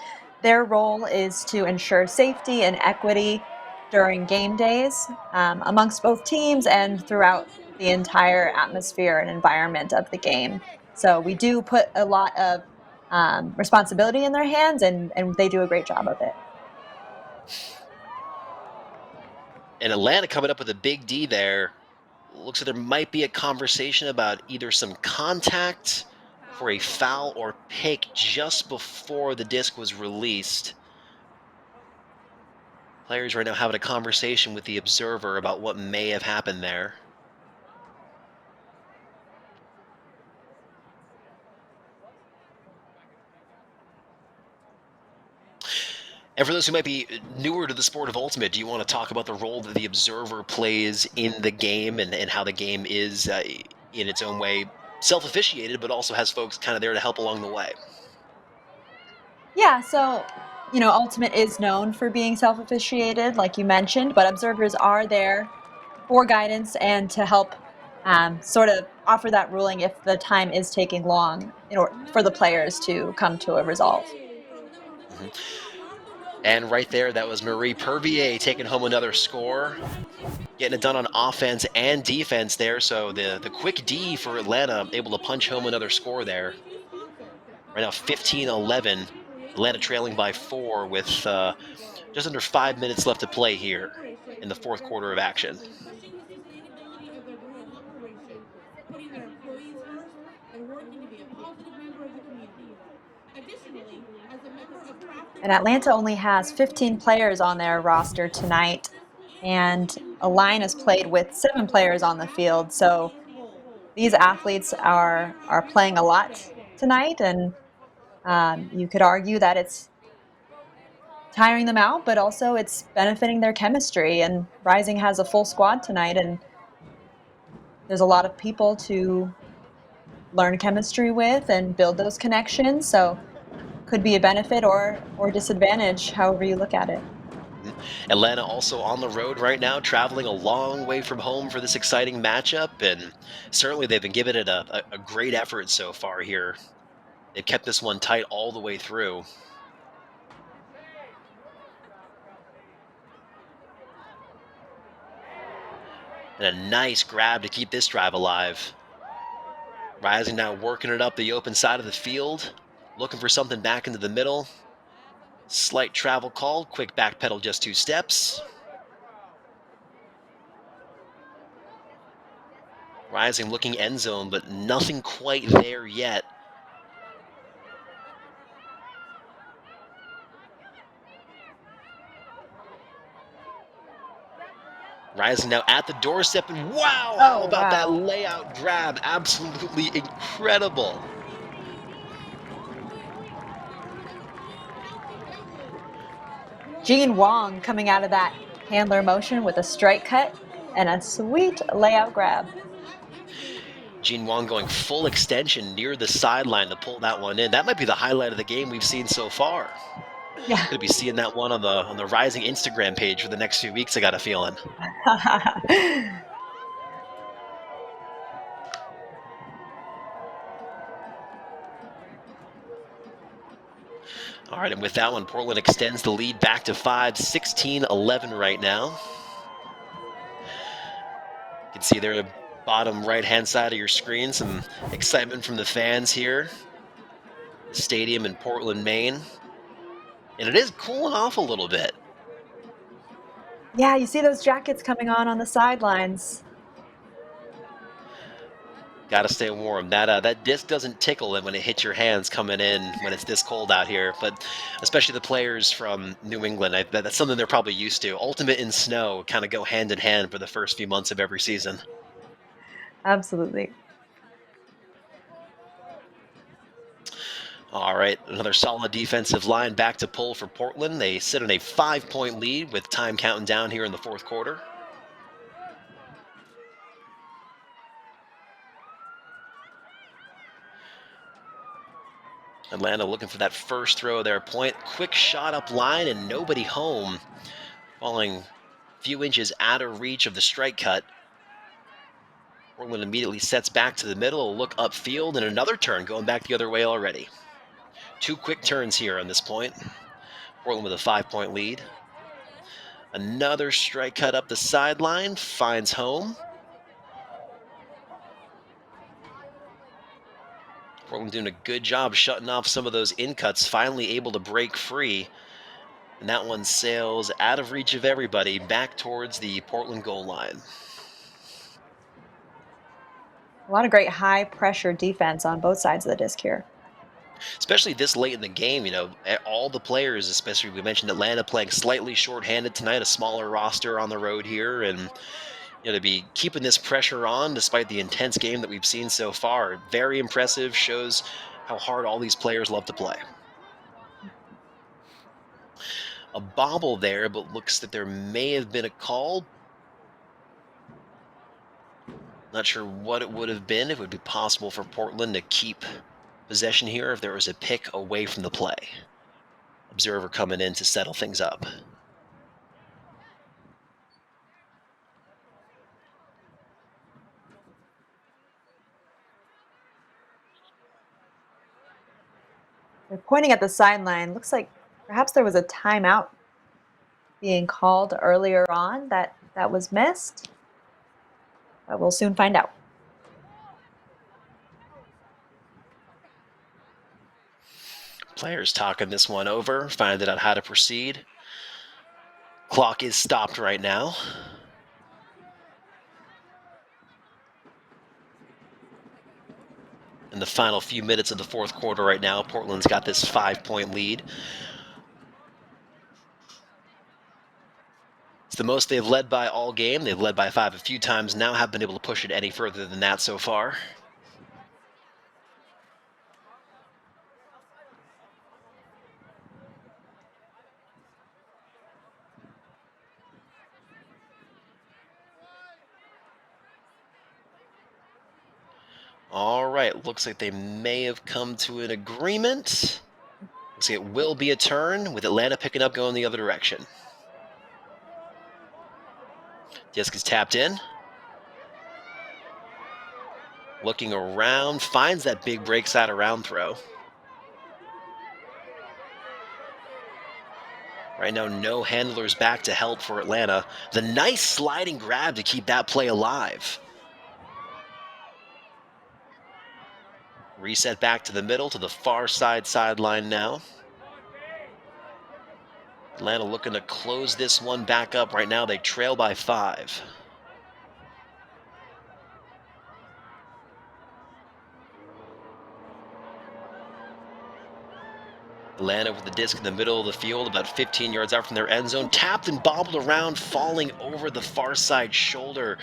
their role is to ensure safety and equity during game days amongst both teams and throughout the entire atmosphere and environment of the game. So we do put a lot of responsibility in their hands, and they do a great job of it. And Atlanta coming up with a big D there. Looks like there might be a conversation about either some contact for a foul or pick just before the disc was released. Players right now having a conversation with the observer about what may have happened there. And for those who might be newer to the sport of ultimate, do you want to talk about the role that the observer plays in the game and how the game is, in its own way, self-officiated, but also has folks kind of there to help along the way? Yeah, so Ultimate is known for being self-officiated, like you mentioned, but observers are there for guidance and to help sort of offer that ruling if the time is taking long in order for the players to come to a resolve. Mhm. And right there, that was Marie Pervier taking home another score, getting it done on offense and defense there. So the quick D for Atlanta, able to punch home another score there. Right now, 15-11. Atlanta trailing by 4 with just under 5 minutes left to play here in the fourth quarter of action. Pushing the sustainability of their growing operation, putting their employees first, and working to be a positive member of the community. Additionally, as a member of Craft And Awards, Atlanta only has 15 players on their roster tonight, and a line is played with 7 players on the field. So these athletes are playing a lot tonight, and you could argue that it's tiring them out, but also it's benefiting their chemistry. And Rising has a full squad tonight, and there's a lot of people to learn chemistry with and build those connections. So could be a benefit or disadvantage, however you look at it. Atlanta also on the road right now, traveling a long way from home for this exciting matchup, and certainly they've been giving it a great effort so far here. They've kept this one tight all the way through. And a nice grab to keep this drive alive. Rising now working it up the open side of the field. Looking for something back into the middle. Slight travel call, quick back pedal, just 2 steps. Rising looking end zone, but nothing quite there yet. Rising now at the doorstep, and wow, how Oh, about that wow. layout grab? Absolutely incredible. Gene Wong coming out of that handler motion with a strike cut and a sweet layout grab. Gene Wong going full extension near the sideline to pull that one in. That might be the highlight of the game we've seen so far. Yeah. Gonna be seeing that one on the Rising Instagram page for the next few weeks, I got a feeling. All right, and with that one, Portland extends the lead back to 5, 16-11 right now. You can see there, the bottom right-hand side of your screen, some excitement from the fans here. The stadium in Portland, Maine. And it is cooling off a little bit. Yeah, you see those jackets coming on the sidelines. Got to stay warm. That disc doesn't tickle when it hits your hands coming in when it's this cold out here. But especially the players from New England, that's something they're probably used to. Ultimate in snow kind of go hand in hand for the first few months of every season. Absolutely. All right, another solid defensive line back to pull for Portland. They sit in a 5-point lead with time counting down here in the fourth quarter. Atlanta looking for that first throw of their point. Quick shot up line and nobody home. Falling a few inches out of reach of the strike cut. Portland immediately sets back to the middle, a look upfield, and another turn going back the other way already. 2 quick turns here on this point. Portland with a 5-point lead. Another strike cut up the sideline, finds home. Portland doing a good job shutting off some of those in cuts, finally able to break free. And that one sails out of reach of everybody back towards the Portland goal line. A lot of great high pressure defense on both sides of the disc here. Especially this late in the game, all the players, especially we mentioned Atlanta playing slightly shorthanded tonight, a smaller roster on the road here, and to be keeping this pressure on despite the intense game that we've seen so far. Very impressive, shows how hard all these players love to play. A bobble there, but looks that there may have been a call. Not sure what it would have been. It would be possible for Portland to keep possession here if there was a pick away from the play. Observer coming in to settle things up. They're pointing at the sideline. Looks like perhaps there was a timeout being called earlier on that was missed. But we'll soon find out. Players talking this one over, finding out how to proceed. Clock is stopped right now. In the final few minutes of the fourth quarter right now, Portland's got this 5-point lead. It's the most they've led by all game. They've led by 5 a few times now, haven't been able to push it any further than that so far. All right, looks like they may have come to an agreement. Looks like it will be a turn, with Atlanta picking up going the other direction. Disc is tapped in. Looking around, finds that big break side around throw. Right now, no handlers back to help for Atlanta. The nice sliding grab to keep that play alive. Reset back to the middle, to the far sideline now. Atlanta looking to close this one back up. Right now, they trail by 5. Atlanta with the disc in the middle of the field, about 15 yards out from their end zone, tapped and bobbled around, falling over the far side shoulder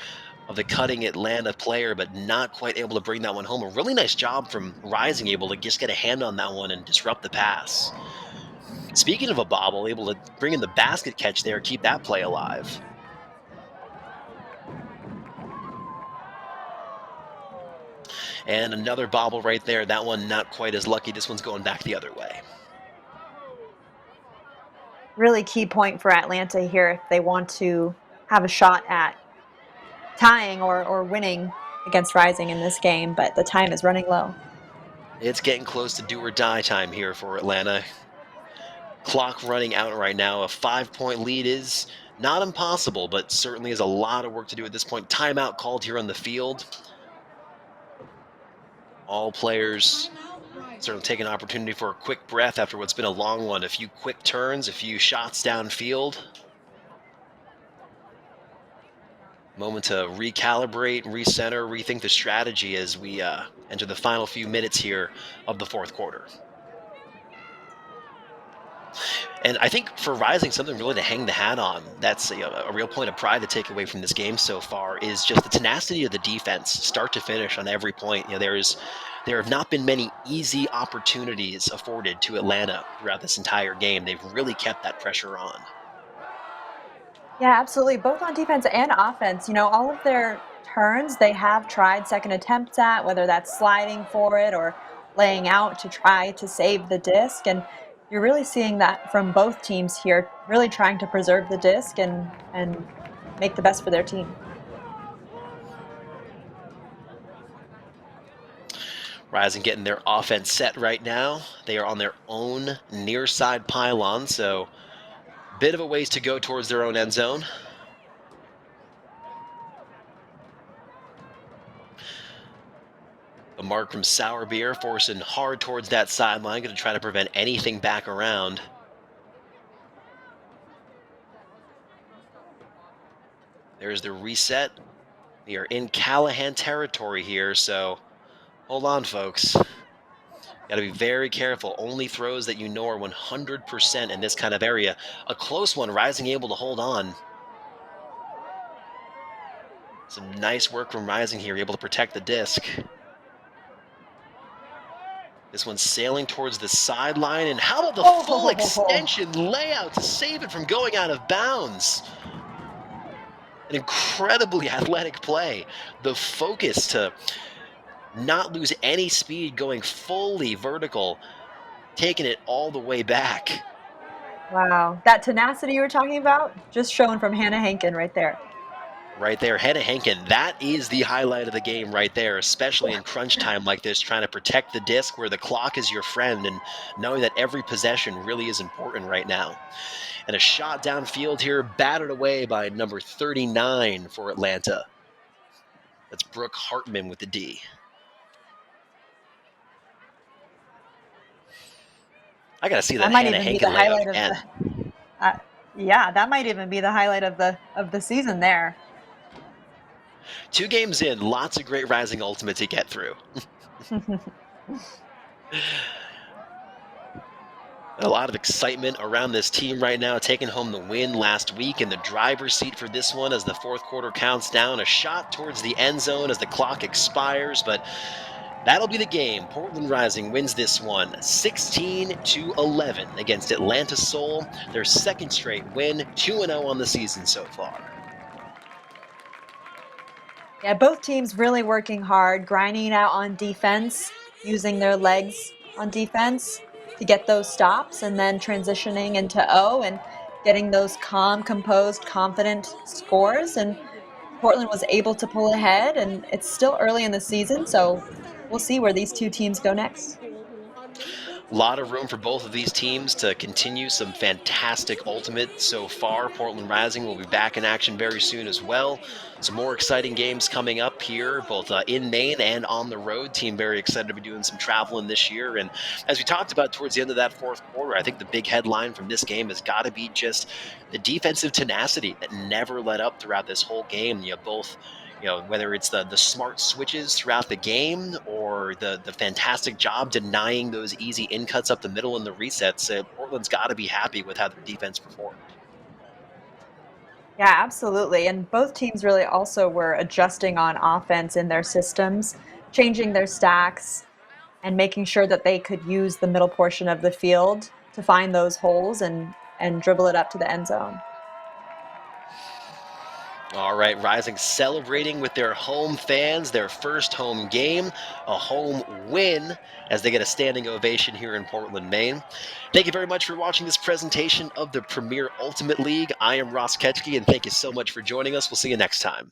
of the cutting Atlanta player, but not quite able to bring that one home. A really nice job from Rising, able to just get a hand on that one and disrupt the pass. Speaking of a bobble, able to bring in the basket catch there, keep that play alive. And another bobble right there. That one not quite as lucky. This one's going back the other way. Really key point for Atlanta here if they want to have a shot at tying or winning against Rising in this game, but the time is running low. It's getting close to do or die time here for Atlanta. Clock running out right now. A 5-point lead is not impossible, but certainly is a lot of work to do at this point. Timeout called here on the field. All players certainly take an opportunity for a quick breath after what's been a long one. A few quick turns, a few shots downfield. Moment to recalibrate, recenter, rethink the strategy as we enter the final few minutes here of the fourth quarter. And I think for Rising, something really to hang the hat on, that's a real point of pride to take away from this game so far, is just the tenacity of the defense, start to finish on every point. There have not been many easy opportunities afforded to Atlanta throughout this entire game. They've really kept that pressure on. Yeah, absolutely. Both on defense and offense. All of their turns they have tried second attempts at, whether that's sliding for it or laying out to try to save the disc. And you're really seeing that from both teams here, really trying to preserve the disc and make the best for their team. Rising getting their offense set right now. They are on their own near side pylon, so bit of a ways to go towards their own end zone. A mark from Sour Beer forcing hard towards that sideline, going to try to prevent anything back around. There's the reset. We are in Callahan territory here, so hold on, folks. Got to be very careful. Only throws that you know are 100% in this kind of area. A close one, Rising able to hold on. Some nice work from Rising here, able to protect the disc. This one's sailing towards the sideline, and how about the full extension layout to save it from going out of bounds? An incredibly athletic play. The focus to not lose any speed, going fully vertical, taking it all the way back. Wow. That tenacity you were talking about, just shown from Hannah Hankin right there. Right there, Hannah Hankin, that is the highlight of the game right there, especially in crunch time like this, trying to protect the disc where the clock is your friend and knowing that every possession really is important right now. And a shot downfield here, batted away by number 39 for Atlanta. That's Brooke Hartman with the D. I got to see that Hannah Hankin layout again. Yeah, that might even be the highlight of the season there. 2 games in, lots of great Rising Ultimate to get through. A lot of excitement around this team right now, taking home the win last week in the driver's seat for this one as the fourth quarter counts down. A shot towards the end zone as the clock expires, but that'll be the game. Portland Rising wins this one 16-11 against Atlanta Soul. Their second straight win, 2-0 on the season so far. Yeah, both teams really working hard, grinding it out on defense, using their legs on defense to get those stops, and then transitioning into O and getting those calm, composed, confident scores. And Portland was able to pull ahead, and it's still early in the season, so we'll see where these two teams go next. A lot of room for both of these teams to continue some fantastic ultimate so far. Portland Rising will be back in action very soon as well. Some more exciting games coming up here, both in Maine and on the road. Team very excited to be doing some traveling this year. And as we talked about towards the end of that fourth quarter, I think the big headline from this game has got to be just the defensive tenacity that never let up throughout this whole game. Both whether it's the smart switches throughout the game or the fantastic job denying those easy in cuts up the middle and the resets, Portland's got to be happy with how their defense performed. Yeah, absolutely. And both teams really also were adjusting on offense in their systems, changing their stacks, and making sure that they could use the middle portion of the field to find those holes and dribble it up to the end zone. All right, Rising celebrating with their home fans, their first home game, a home win, as they get a standing ovation here in Portland, Maine. Thank you very much for watching this presentation of the Premier Ultimate League. I am Ross Ketchke, and thank you so much for joining us. We'll see you next time.